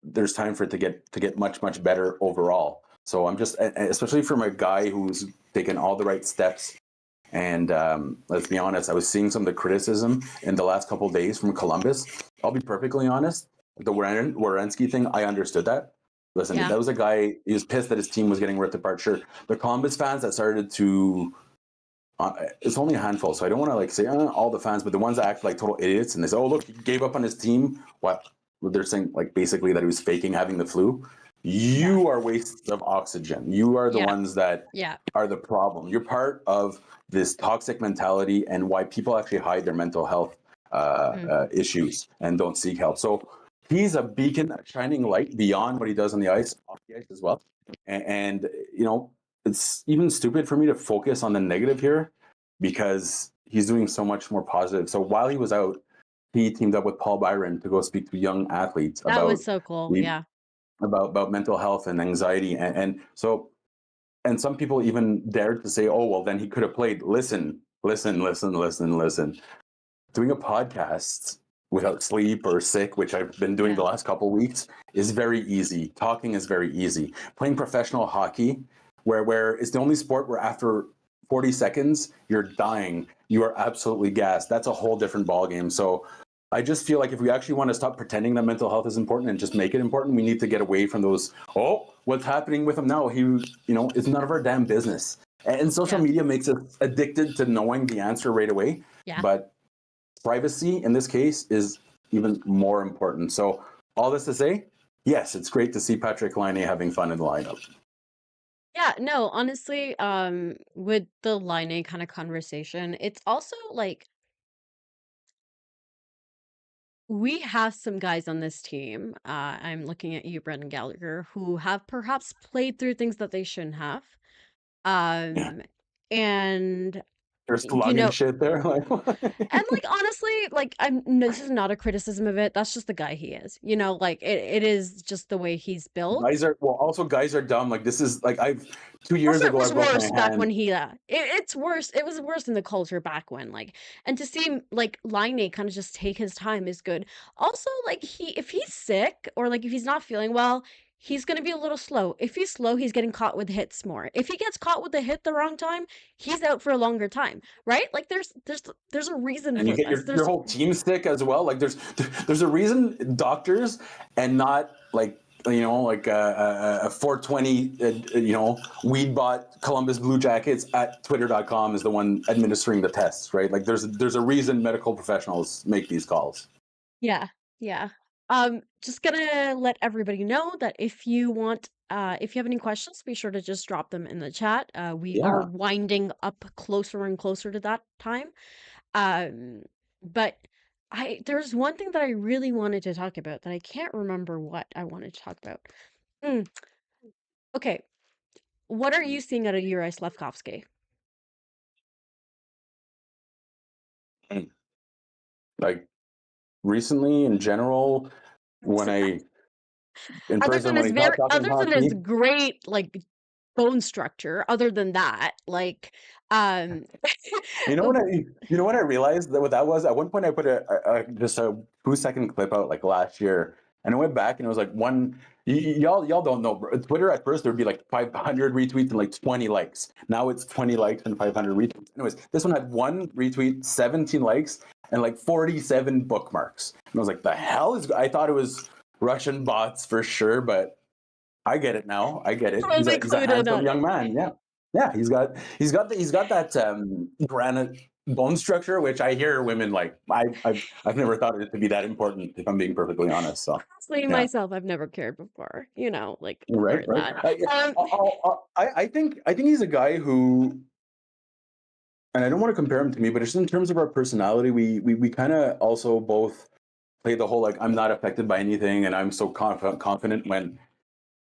there's time for it to get much better overall. So I'm just, especially from a guy who's taken all the right steps. And let's be honest, I was seeing some of the criticism in the last couple of days from Columbus. I'll be perfectly honest. The Werenski thing, I understood that. Listen, Yeah. that was a guy, he was pissed that his team was getting ripped apart. Sure. The Columbus fans that started to, it's only a handful, so I don't want to like say all the fans, but the ones that act like total idiots and they say, oh, look, he gave up on his team. What? They're saying like basically that he was faking having the flu. You are wastes of oxygen. You are the Yeah. ones that Yeah. are the problem. You're part of this toxic mentality and why people actually hide their mental health issues and don't seek help. So he's a beacon, a shining light beyond what he does on the ice, off the ice as well. And you know, it's even stupid for me to focus on the negative here because he's doing so much more positive. So while he was out, he teamed up with Paul Byron to go speak to young athletes That about was so cool. the Yeah. about mental health and anxiety, and so, and some people even dared to say, oh well, then he could have played. Listen. Doing a podcast without sleep or sick, which I've been doing the last couple of weeks, is very easy. Talking is very easy. Playing professional hockey, where it's the only sport where after 40 seconds you're dying, you are absolutely gassed. That's a whole different ballgame. So I just feel like if we actually want to stop pretending that mental health is important and just make it important, we need to get away from those, oh, what's happening with him now? It's none of our damn business. And social media makes us addicted to knowing the answer right away. Yeah. But privacy in this case is even more important. So all this to say, yes, it's great to see Patrick Laine having fun in the lineup. Yeah, no, honestly, with the Line kind of conversation, it's also like we have some guys on this team. I'm looking at you, Brendan Gallagher, who have perhaps played through things that they shouldn't have. And They're you slugging know, shit there. and like honestly, like this is not a criticism of it. That's just the guy he is. Like it is just the way he's built. guys are dumb. Like this is like 2 years Also, it ago I was broke my worse back when hand. it's worse. It was worse in the culture back when, like, and to see like Line kind of just take his time is good. Also, like if he's sick or like if he's not feeling well, he's gonna be a little slow. If he's slow, he's getting caught with hits more. If he gets caught with a hit the wrong time, he's out for a longer time, right? Like there's a reason And you for get this. your whole team sick as well. Like there's a reason doctors and not like like a 420 weed bot Columbus Blue Jackets at twitter.com is the one administering the tests, right? Like there's a reason medical professionals make these calls. Yeah, yeah. Just gonna let everybody know that if you have any questions, be sure to just drop them in the chat. We are Yeah. winding up closer and closer to that time. But there's one thing that I really wanted to talk about that I can't remember what I wanted to talk about. Okay, what are you seeing out of Yuri Slafkovsky? Like recently in general, when I in person when he's not talking Other than his hockey. great like bone structure, other than that, like You know what I realized that what that was? At one point I put just a 2-second clip out like last year, and I went back and it was like y'all don't know. Twitter at first there'd be like 500 retweets and like 20 likes. Now it's 20 likes and 500 retweets. Anyways, this one had 1 retweet, 17 likes, and like 47 bookmarks. And I was like, the hell is? I thought it was Russian bots for sure, but I get it now. I get it. totally He's a clued in handsome on young it. man. Yeah, yeah. He's got that granite bone structure, which I hear women like. I've never thought it to be that important, if I'm being perfectly honest. So Honestly, yeah, myself, I've never cared before, like right, for right. that. I think he's a guy who, and I don't want to compare him to me, but just in terms of our personality, we kind of also both play the whole like I'm not affected by anything, and I'm so confident when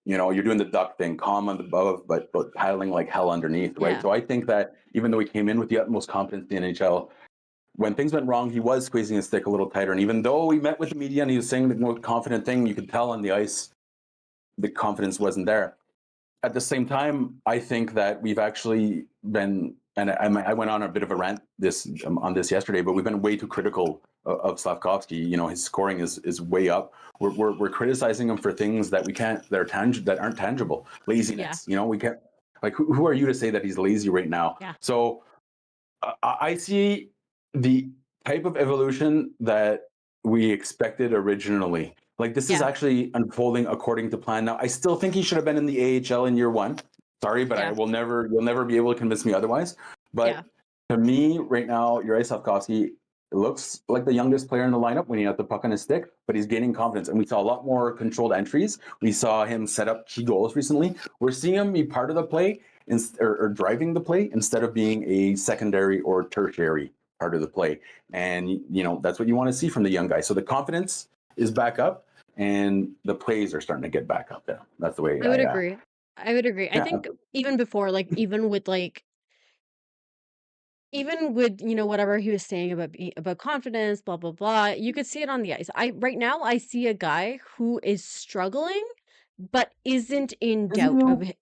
you're doing the duck thing, calm on the above, but paddling like hell underneath, right? Yeah. So I think that even though he came in with the utmost confidence in the NHL, when things went wrong, he was squeezing his stick a little tighter. And even though he met with the media and he was saying the most confident thing, you could tell on the ice, the confidence wasn't there. At the same time, I think that we've actually been, and I went on a bit of a rant on this yesterday, but we've been way too critical of Slafkovsky. His scoring is way up. We're criticizing him for things that we can't, that aren't tangible. Laziness. We can't. Like, who are you to say that he's lazy right now? Yeah. So I see the type of evolution that we expected originally. Like, this is actually unfolding according to plan. Now, I still think he should have been in the AHL in year one. Sorry, but you'll never be able to convince me otherwise. But to me, right now, Juraj Slafkovsky looks like the youngest player in the lineup when he had the puck on his stick, but he's gaining confidence. And we saw a lot more controlled entries. We saw him set up key goals recently. We're seeing him be part of the play or driving the play instead of being a secondary or tertiary part of the play. And, that's what you want to see from the young guy. So the confidence is back up and the plays are starting to get back up there. That's the way I would agree. I would agree. Yeah. I think even before, even with whatever he was saying about confidence, blah blah blah, you could see it on the ice. Right now I see a guy who is struggling, but isn't in doubt of it.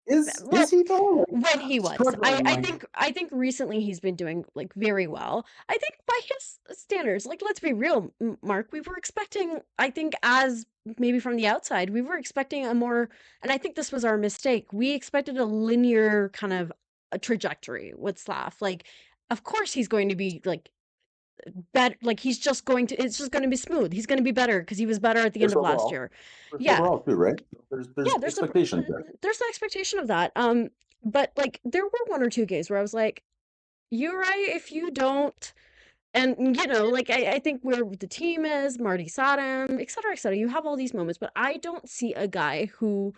Is he though? When he was, I think recently he's been doing very well. I think by his standards, let's be real, Mark, we were expecting, I think, as maybe from the outside, we were expecting a more, and I think this was our mistake. We expected a linear kind of a trajectory with Slav. Of course he's going to be better. It's just going to be smooth. He's going to be better because he was better at the end of last year. Overall too, right? There's expectations there. There's an expectation of that. But there were one or two games where I was like, you're right if you don't. And I think where the team is, Marty Saddam, et cetera, you have all these moments, but I don't see a guy who's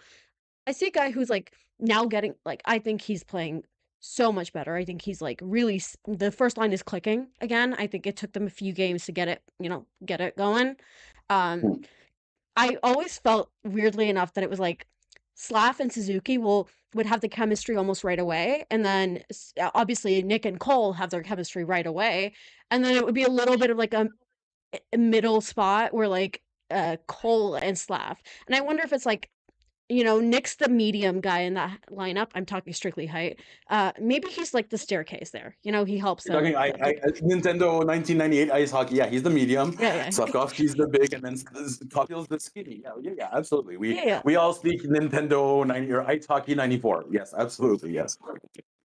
now getting, I think he's playing so much better. I think he's really, the first line is clicking again. I think it took them a few games to get it going. I always felt, weirdly enough, that it was Slav and Suzuki would have the chemistry almost right away, and then obviously Nick and Cole have their chemistry right away, and then it would be a little bit of a middle spot where Cole and Slav, and I wonder if it's Nick's the medium guy in that lineup. I'm talking strictly height. Maybe he's the staircase there. He helps them. Nintendo 1998 ice hockey. Yeah, he's the medium. Yeah. Slavkovsky's the big, and then Caulfield's the skinny. Yeah, absolutely. We all speak Nintendo 90 or ice hockey 94. Yes, absolutely. Yes.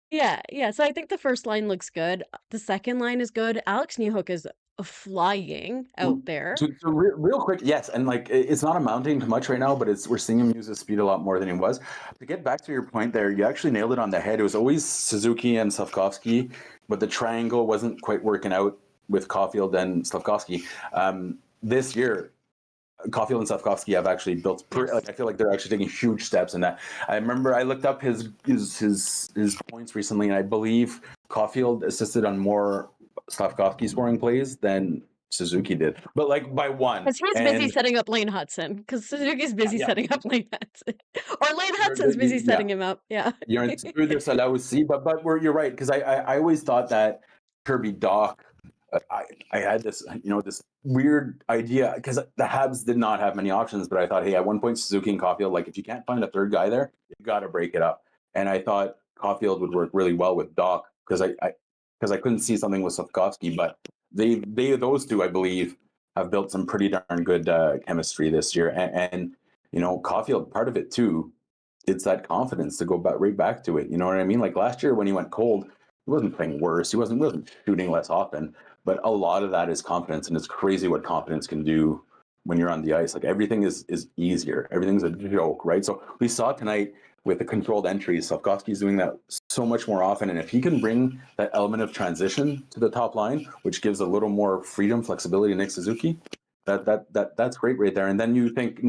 Yeah. So I think the first line looks good. The second line is good. Alex Newhook is flying out there. So real quick, yes, and it's not amounting to much right now, but we're seeing him use his speed a lot more than he was. To get back to your point there, you actually nailed it on the head. It was always Suzuki and Slafkovsky, but the triangle wasn't quite working out with Caulfield and Slafkovsky. This year, Caulfield and Slafkovsky have actually built. I feel like they're actually taking huge steps in that. I remember I looked up his points recently, and I believe Caulfield assisted on more Slafkovsky scoring plays than Suzuki did, but by one. Because he's busy setting up Lane Hudson. Because Suzuki's busy setting up Lane Hudson, or Lane Hudson's busy setting him up. Yeah, you're in de cela aussi, but you're right, because I always thought that Kirby Dach. I had this this weird idea because the Habs did not have many options, but I thought, hey, at one point Suzuki and Caulfield, if you can't find a third guy there, you got to break it up. And I thought Caulfield would work really well with Dach because I couldn't see something with Slafkovsky, but those two, I believe, have built some pretty darn good chemistry this year. And Caulfield, part of it too, it's that confidence to go right back to it. You know what I mean? Last year when he went cold, he wasn't playing worse. He wasn't shooting less often, but a lot of that is confidence, and it's crazy what confidence can do when you're on the ice. Everything is easier. Everything's a joke, right? So we saw tonight with the controlled entries, Slafkovsky's doing that so much more often. And if he can bring that element of transition to the top line, which gives a little more freedom, flexibility to Nick Suzuki, that's great right there. And then you think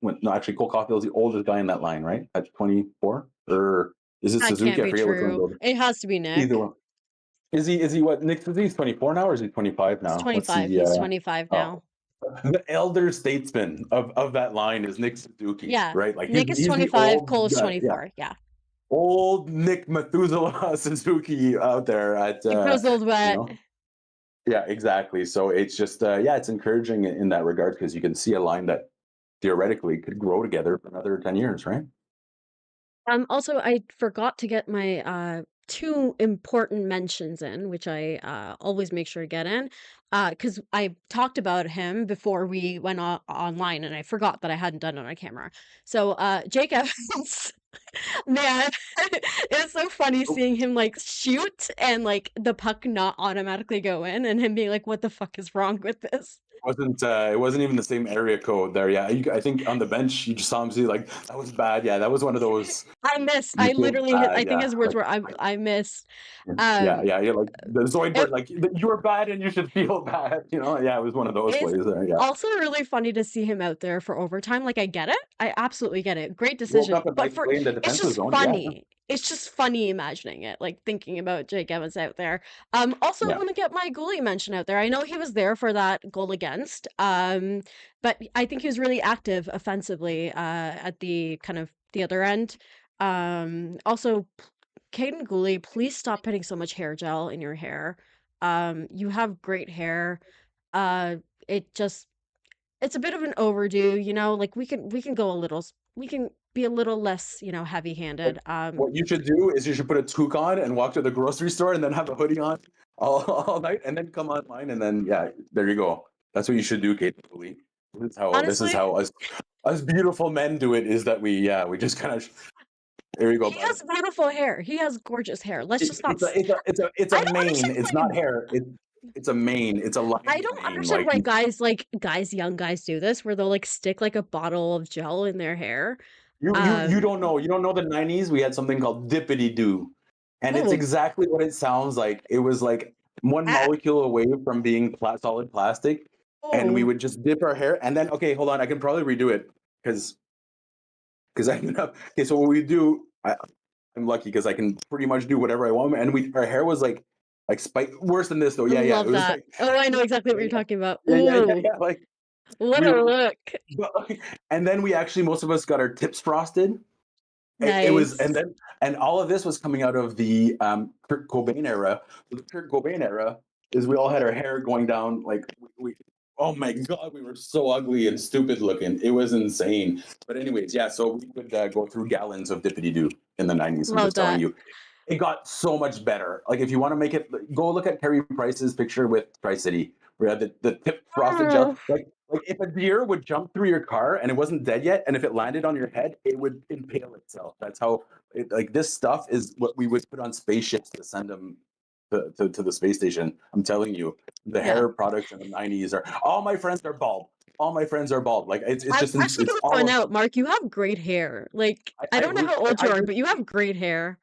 Cole Caulfield's the oldest guy in that line, right? At 24? Or is it Suzuki? Can't be true. It has to be Nick. Either one. Is he what? Nick Suzuki's 24 now, or is he 25 now? He's 25. He's 25 now. The elder statesman of that line is Nick Suzuki. Yeah. Right? Nick is 25, Cole is 24. Yeah. Old Nick Methuselah Suzuki out there at he grows old wet. Yeah, exactly. So it's just it's encouraging in that regard because you can see a line that theoretically could grow together for another 10 years, right? Also, I forgot to get my two important mentions in, which I always make sure to get in, because I talked about him before we went online, and I forgot that I hadn't done it on camera. So, Jake Evans, man, it's so funny Oh, seeing him like shoot and like the puck not automatically go in, and him being like, "What the fuck is wrong with this?" it wasn't even the same area code there. Yeah, I think on the bench you just saw him see like that was bad. Yeah, that was one of those I missed. you I feel literally, I bad. think Yeah, his words like were, I missed. yeah, Um, yeah, yeah. Like the it Zoidberg, like you were bad and you should feel bad. You know, yeah, it was one of those It's plays there. Yeah, also really funny to see him out there for overtime. Like, I get it. I absolutely get it. Great woke decision. up a But nice for play in the it's defensive just zone. Yeah, funny. It's just funny imagining it, like thinking about Jake Evans out there. Also yeah. want to get my goalie mention out there. I know he was there for that goal against. But I think he was really active offensively, at the kind of the other end. Also, Caden Gooley, please stop putting so much hair gel in your hair. You have great hair. Uh, it just it's a bit of an overdue, like we can go a little we can be a little less, Like, heavy-handed. what you should do is you should put a toque on and walk to the grocery store and then have a hoodie on all night and then come online and then yeah, there you go. That's what you should do, Kate. This is Honestly, how us beautiful men do it. Is that we just kind of there you go, he bud. has beautiful hair. He has gorgeous hair. Let's just not It's a I don't mane. understand It's why not hair. It's a mane. It's a I lining don't mane. understand why young guys do this, where they'll like stick like a bottle of gel in their hair. You Um, don't know. You don't know the 90s. We had something called dippity doo. And it's oh, exactly what it sounds like. It was like one ah, molecule away from being solid plastic. And we oh, would just dip our hair. And then, okay, hold on. I can probably redo it because I ended up. Okay, so what we do, I'm lucky because I can pretty much do whatever I want. And our hair was like spike worse than this though. I Yeah, yeah. It love was that. like Oh, I know exactly what yeah, you're talking about. yeah. Ooh, Like what we a were, look. and then we actually most of us got our tips frosted. It was, and Nice. then, and all of this was coming out of the Kurt Cobain era. The Kurt Cobain era is we all had our hair going down like oh my god, we were so ugly and stupid looking. It was insane. But anyways, yeah. So we would go through gallons of dippity doo in the '90s. I'm Love just telling that. you, it got so much better. Like if you want to make it, go look at Carey Price's picture with Tri City. We had the tip frosted gel. Oh, Like if a deer would jump through your car and it wasn't dead yet, and if it landed on your head, it would impale itself. That's how like this stuff is what we would put on spaceships to send them to the space station. I'm telling you, the yeah. hair products in the '90s are all my friends are bald. All my friends are bald. Like it's I'm just actually it's gonna all point of out, Mark, you have great hair. Like, I I don't know how old I, you are, but you have great hair.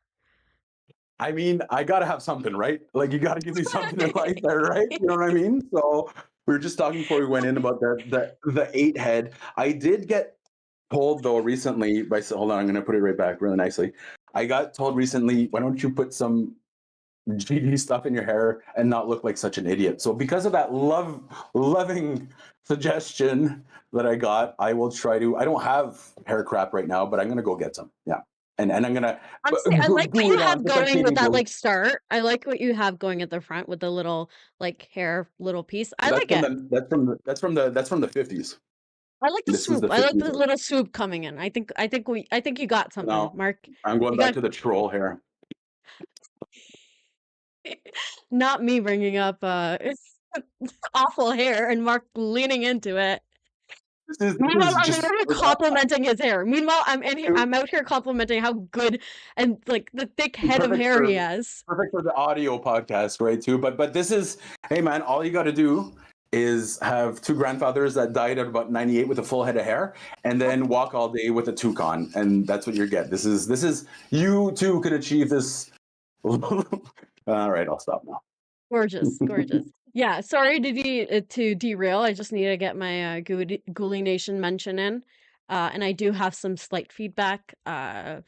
I mean, I gotta have something, right? Like you gotta give me something in life there, right? You know what I mean? So we were just talking before we went in about the 8 head. I did get told though recently by hold on, I'm gonna put it right back really nicely. I got told recently, why don't you put some GD stuff in your hair and not look like such an idiot? So because of that loving suggestion that I got, I will try to. I don't have hair crap right now, but I'm gonna go get some. Yeah, and I'm gonna Honestly, I like what glue you it on have just like going with Katie that, glue. like, start. I like what you have going at the front with the little, like, hair little piece. I That's like from it. the 50s. I like the This was swoop. the I like 50s. the little swoop coming in. I think you got something, Now Mark. I'm going You back got to the troll hair. not me bringing up awful hair and Mark leaning into it. This Meanwhile, is I'm just literally complimenting his hair. Meanwhile, I'm out here complimenting how good and like the thick head of perfect hair he for has. the audio podcast, right? Too, but this is, hey man, all you got to do is have two grandfathers that died at about 98 with a full head of hair, and then walk all day with a toucan, and that's what you get. This is you too could achieve this. All right, I'll stop now. Gorgeous, gorgeous. Yeah, sorry to derail. I just need to get my Ghoulie Nation mention in. And I do have some slight feedback. I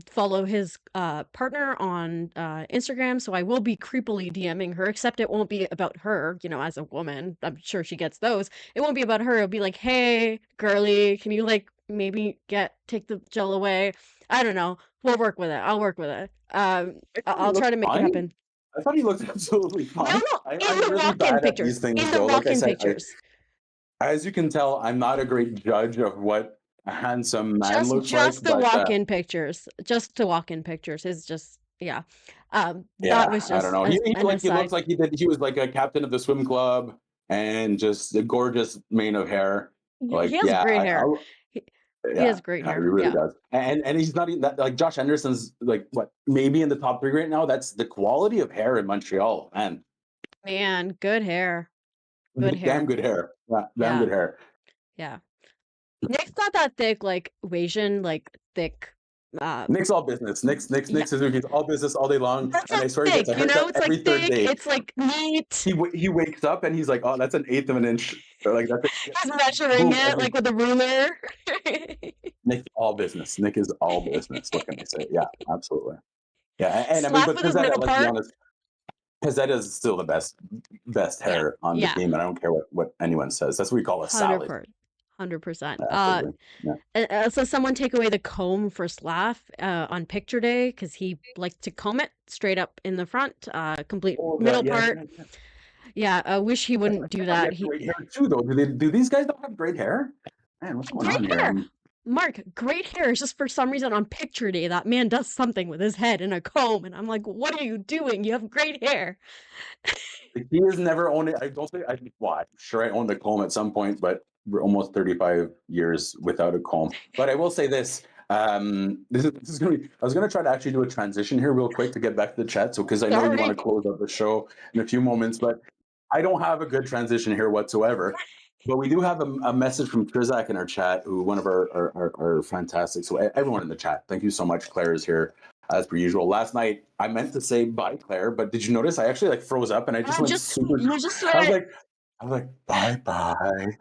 follow his partner on Instagram, so I will be creepily DMing her, except it won't be about her, as a woman. I'm sure she gets those. It won't be about her. It'll be like, "Hey, girly, can you like maybe take the gel away?" I don't know. We'll work with it. I'll work with it. It I'll probably try looks to make it fine. happen. I thought he looked absolutely fine. No, I'm in the really walk-in bad at pictures. these things, In the though. Like I walk-in said, pictures. as you can tell, I'm not a great judge of what a handsome man looks Just like, the but walk-in pictures. Just the walk-in pictures is just yeah, that was I don't just know. He an like he looks aside. like he was like a captain of the swim club and just a gorgeous mane of hair. He Like, has yeah, great hair. He has great he hair. really Yeah. does. And he's not even that like Josh Anderson's like what maybe in the top 3 right now. That's the quality of hair in Montreal, man. Man, good hair. Good Damn hair. good hair. Yeah, damn Yeah. good hair. Yeah. Nick's not that thick, like Asian, like thick. Nick's all business. Nick Yeah, Suzuki's all business all day long, that's and not I swear he gets a thick, you know? haircut It's like every third thick. day. It's like neat. He wakes up and he's like, "Oh, that's an eighth of an inch." Or like that's He's measuring boom. it like with a ruler. Nick's all business. Nick is all business. What can I say? Yeah, absolutely. Yeah, and I mean, Slap but with his Pizzetta, middle let's be part. honest, Pizzetta is still the best Yeah. hair on the Yeah. team, and I don't care what anyone says. That's what we call a salad. 100%. Absolutely. Yeah. So someone take away the comb for Slav on picture day because he liked to comb it straight up in the front, complete Oh, middle yeah, part. Yeah, I wish he wouldn't do that. He great hair too, though. Do these guys not have great hair? Man, what's going on Great hair. here? Mark, great hair is just for some reason on picture day that man does something with his head and a comb, and I'm like, what are you doing? You have great hair. He has never owned it. I don't think I'm sure I owned a comb at some point, but we're almost 35 years without a comb. But I will say this. This is gonna be. I was gonna try to actually do a transition here real quick to get back to the chat. So because I know you want to close up the show in a few moments, but I don't have a good transition here whatsoever. But we do have a message from Trizak in our chat, who one of our fantastic. So everyone in the chat, thank you so much. Claire is here as per usual. Last night I meant to say bye, Claire, but did you notice I actually like froze up and I just went super. You just I was like bye.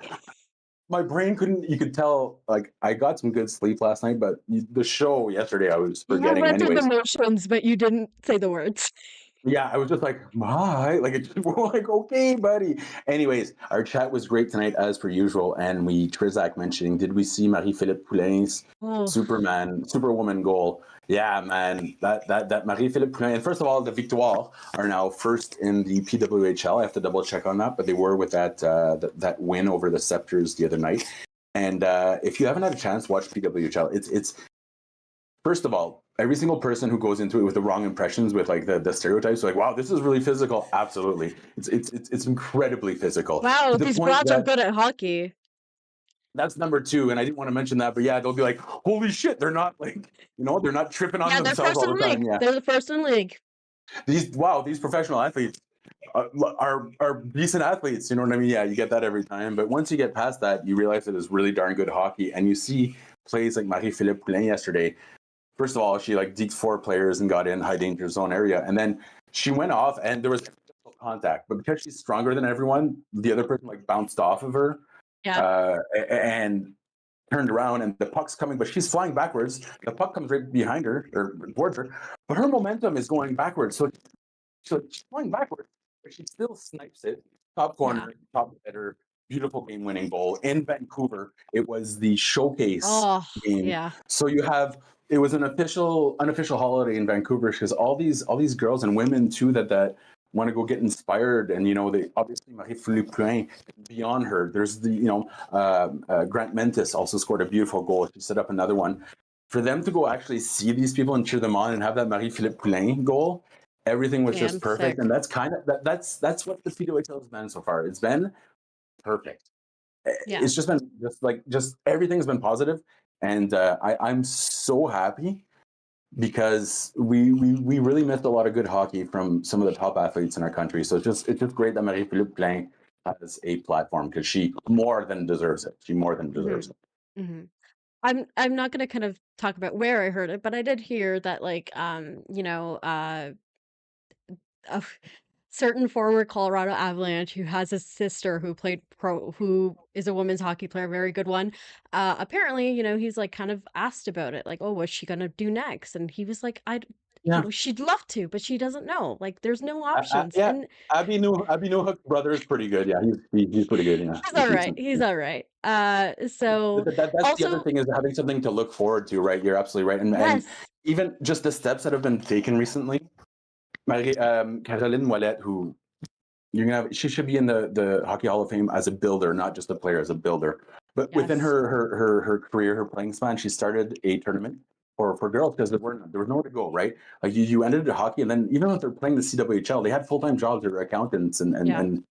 My brain couldn't. You could tell. Like I got some good sleep last night, but the show yesterday I was forgetting. You went through Anyways, the motions, but you didn't say the words. yeah, I was just like, bye. Like, we're like, okay, buddy. Anyways, our chat was great tonight, as per usual. And Trizak mentioning, did we see Marie-Philippe Poulin's Superwoman goal? Yeah, man. That Marie-Philippe Poulin. And first of all, the Victoire are now first in the PWHL. I have to double check on that, but they were with that win over the Scepters the other night. And if you haven't had a chance, watch PWHL. It's first of all, every single person who goes into it with the wrong impressions, with like the stereotypes, like, wow, this is really physical. Absolutely, it's incredibly physical. Wow, these broads are good at hockey. That's number 2, and I didn't want to mention that, but yeah, they'll be like, holy shit, they're not like, they're not tripping on themselves all the time. Yeah, they're the first in league. These professional athletes are decent athletes. You know what I mean? Yeah, you get that every time, but once you get past that, you realize it is really darn good hockey, and you see plays like Marie-Philippe Poulin yesterday. First of all, she like deked 4 players and got in high danger zone area, and then she went off, and there was contact. But because she's stronger than everyone, the other person like bounced off of her, and turned around, and the puck's coming, but she's flying backwards. The puck comes right behind her or towards her, but her momentum is going backwards. So she's flying backwards, but she still snipes it top corner, top header. Beautiful game-winning goal in Vancouver. It was the showcase game. Yeah. So it was an unofficial holiday in Vancouver because all these girls and women too that want to go get inspired, and they obviously Marie-Philippe Poulin, beyond her. There's the Grant Mentis also scored a beautiful goal. She set up another one. For them to go actually see these people and cheer them on and have that Marie-Philippe Poulin goal, everything was just perfect. Sick. And that's kind of that's what the PWHL has been so far. It's been perfect. Yeah. It's just been just everything's been positive, and I'm so happy because we really missed a lot of good hockey from some of the top athletes in our country. So it's just great that Marie-Philippe Poulin has a platform because she more than deserves it. She more than deserves it. Mm-hmm. I'm not going to kind of talk about where I heard it, but I did hear that a certain former Colorado Avalanche who has a sister who played pro, who is a women's hockey player, very good one. Apparently, he's like kind of asked about it, like, oh, what's she gonna do next? And he was like, she'd love to, but she doesn't know. Like, there's no options. Yeah, and Abby Newhook's brother is pretty good. Yeah, he's pretty good. Yeah, he's all right. He's all right. So that's also, the other thing is having something to look forward to, right? You're absolutely right, and even just the steps that have been taken recently. Caroline Ouellette, who she should be in the Hockey Hall of Fame as a builder, not just a player, as a builder. But within Yes. her career, her playing span, she started a tournament for girls because there was nowhere to go, right? Like you ended hockey, and then even if they're playing the CWHL, they had full-time jobs or accountants and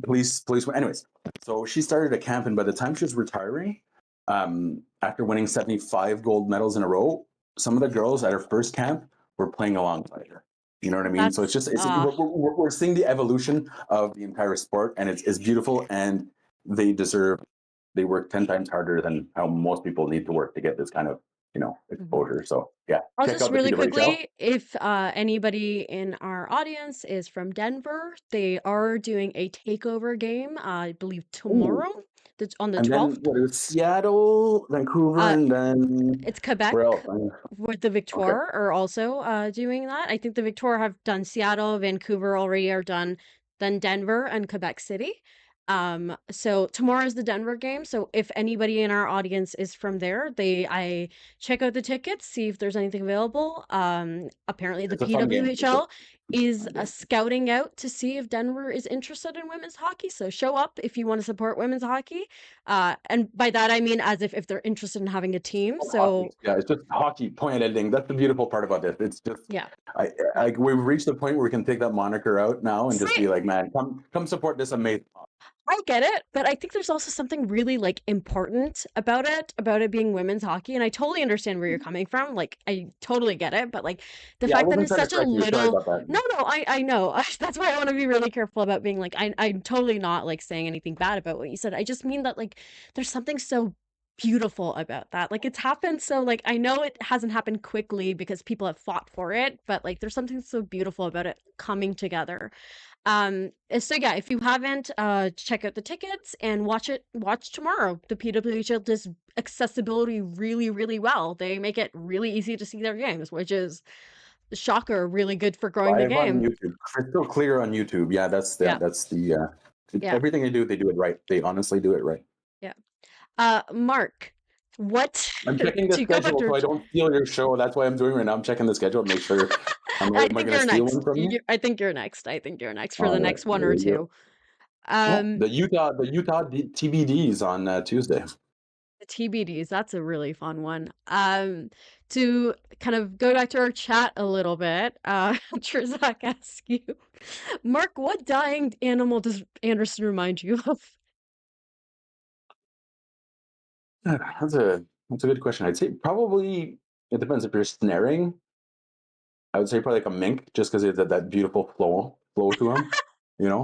police. Anyways, so she started a camp, and by the time she was retiring, after winning 75 gold medals in a row, some of the girls at her first camp were playing alongside her. You know what I mean? So it's just we're seeing the evolution of the entire sport, and it's beautiful, and they work 10 times harder than how most people need to work to get this kind of exposure. So yeah, I'll check just out the really PWHL. quickly, if anybody in our audience is from Denver, they are doing a takeover game, I believe tomorrow. That's on the And then 12th. what is Seattle, Vancouver, and then It's Quebec, where else? with the Victoire are also doing that. I think the Victoire have done Seattle, Vancouver already are done, then Denver and Quebec City. So tomorrow is the Denver game. So if anybody in our audience is from there, I check out the tickets, see if there's anything available. Apparently the It's a fun game. PWHL is scouting out to see if Denver is interested in women's hockey. So show up if you want to support women's hockey. And by that I mean as if they're interested in having a team. So yeah, it's just hockey point editing. That's the beautiful part about this. It's just we've reached the point where we can take that moniker out now and just be like, man, come support this amazing. I get it, but I think there's also something really like important about it being women's hockey, and I totally understand where you're coming from. Like I totally get it, but like the fact that it's such a little no, I know. That's why I want to be really careful about being like I'm totally not like saying anything bad about what you said. I just mean that like there's something so beautiful about that. Like it's happened so like I know it hasn't happened quickly because people have fought for it, but like there's something so beautiful about it coming together. So yeah, if you haven't, check out the tickets and watch tomorrow. The PWHL does accessibility really, really well. They make it really easy to see their games, which is shocker, really good for growing the game. On YouTube. Crystal clear on YouTube. Yeah, that's the everything they do it right. They honestly do it right. Yeah. Mark, what I'm checking the schedule so I don't steal your show. That's why I'm doing right now. I'm checking the schedule to make sure am I going to steal one from you? I think you're next. I think you're next for the next one or two. The Utah TBDs on Tuesday. The TBDs, that's a really fun one. To kind of go back to our chat a little bit, Trizak asks you, Mark, what dying animal does Anderson remind you of? That's a good question. I'd say probably it depends if you're snaring. I would say probably like a mink, just because it's that beautiful flow to him.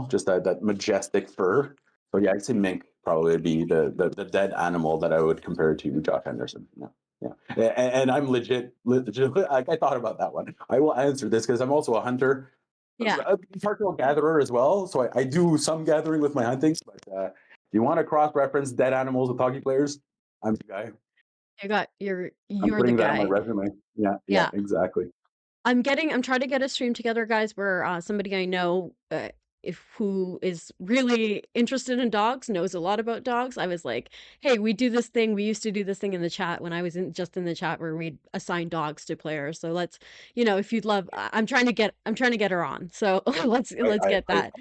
Just that majestic fur. So yeah, I'd say mink probably would be the dead animal that I would compare to Josh Anderson. Yeah. And I'm legit. Like I thought about that one. I will answer this because I'm also a hunter. Yeah. A partial gatherer as well. So I do some gathering with my huntings. But if you want to cross-reference dead animals with hockey players, I'm the guy. You're putting the that guy. on my resume. Yeah, exactly. I'm trying to get a stream together, guys, where somebody I know who is really interested in dogs, knows a lot about dogs. I was like, hey, we do this thing. We used to do this thing in the chat when I was in the chat where we'd assign dogs to players. So let's, if you'd love, I'm trying to get her on. So let's get that.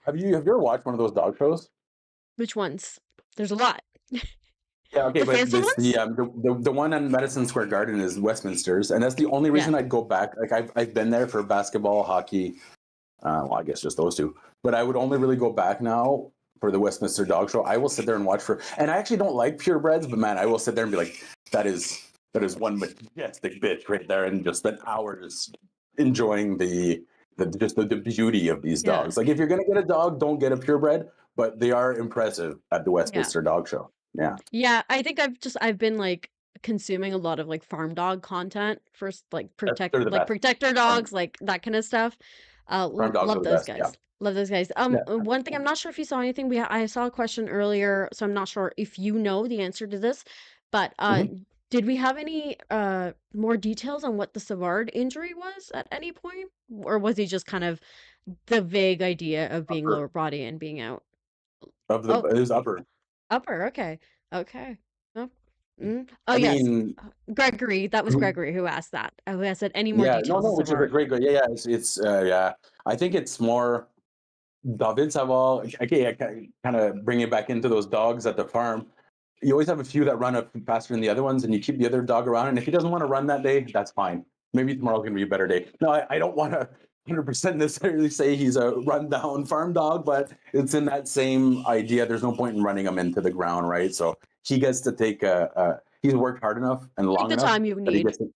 Have you ever watched one of those dog shows? Which ones? There's a lot. Yeah, okay, but the one on Madison Square Garden is Westminster's, and that's the only reason I'd go back. Like I've been there for basketball, hockey, well, I guess just those two. But I would only really go back now for the Westminster Dog Show. I will sit there and watch and I actually don't like purebreds, but man, I will sit there and be like, that is one majestic bitch right there, and just spend hours enjoying the beauty of these dogs. Like if you're gonna get a dog, don't get a purebred, but they are impressive at the Westminster Dog Show. Yeah, I think I've been like consuming a lot of like farm dog content for like protector dogs, like that kind of stuff. Love those guys. Yeah. Love those guys. One thing, I'm not sure if you saw anything. I saw a question earlier, so I'm not sure if you know the answer to this, but did we have any more details on what the Savard injury was at any point, or was he just kind of the vague idea of being lower body and being out? It was upper. Upper, okay. Oh, Oh, I yes. mean, Gregory. That was who- Gregory who asked that. Who has said any more yeah, details no, is which is a hard. great, yeah, it's yeah. I think it's more David Saval. Okay, I kind of bring it back into those dogs at the farm. You always have a few that run up faster than the other ones, and you keep the other dog around. And if he doesn't want to run that day, that's fine. Maybe tomorrow's going to be a better day. No, I don't want to 100% necessarily say he's a rundown farm dog, but it's in that same idea. There's no point in running him into the ground, right? So he gets to take he's worked hard enough and Take long the enough time you that he need. gets to.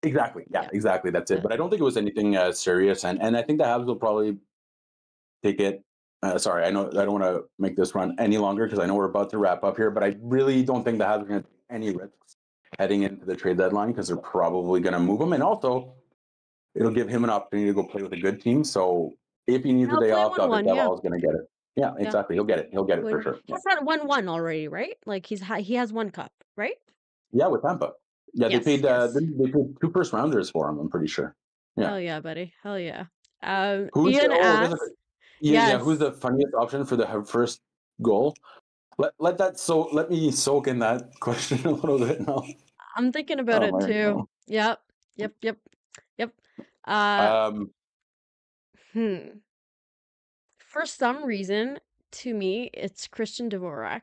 Exactly. Yeah, Yeah. exactly. That's it. Yeah. But I don't think it was anything serious. And I think the Habs will probably take it. Sorry, I know I don't want to make this run any longer because I know we're about to wrap up here, but I really don't think the Habs are going to take any risks heading into the trade deadline because they're probably going to move him. And also, it'll give him an opportunity to go play with a good team. So if he needs a I'll day play off, David 1-1. Yeah. Zaval is going to get it. Yeah, Yeah. exactly. He'll get it. He'll get it for When sure. he's not 1-1 already, right? Like he has one cup, right? Yeah, with Tampa. Yeah, Yes. they Yes. paid 2 first rounders for him. I'm pretty sure. Yeah. Hell yeah, buddy. Hell yeah. Who's Ian asks, yeah? Who's yes. the funniest option for the first goal? Let me soak in that question a little bit now. I'm thinking about Oh it my too. God. Yep. Uh, Um, hmm. For some reason, to me, it's Christian Dvorak.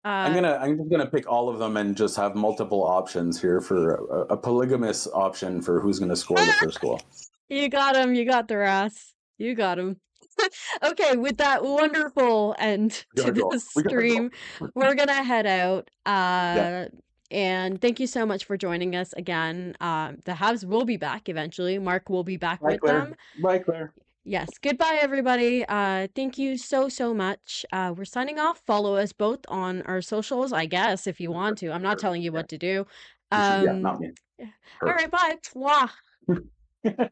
I'm just gonna pick all of them and just have multiple options here for a polygamous option for who's gonna score the first goal. You got him. You got the ass. You got him. Okay, with that wonderful end We to gotta go. this We gotta go. stream, we're gonna head out. Yeah. And thank you so much for joining us again. The Habs will be back eventually. Mark will be back Bye, with them. Claire. Bye, Claire. Yes. Goodbye, everybody. Thank you so much. We're signing off. Follow us both on our socials, I guess, if you want to. I'm not telling you what to do. Yeah, not me. All Her. right, bye. Mwah.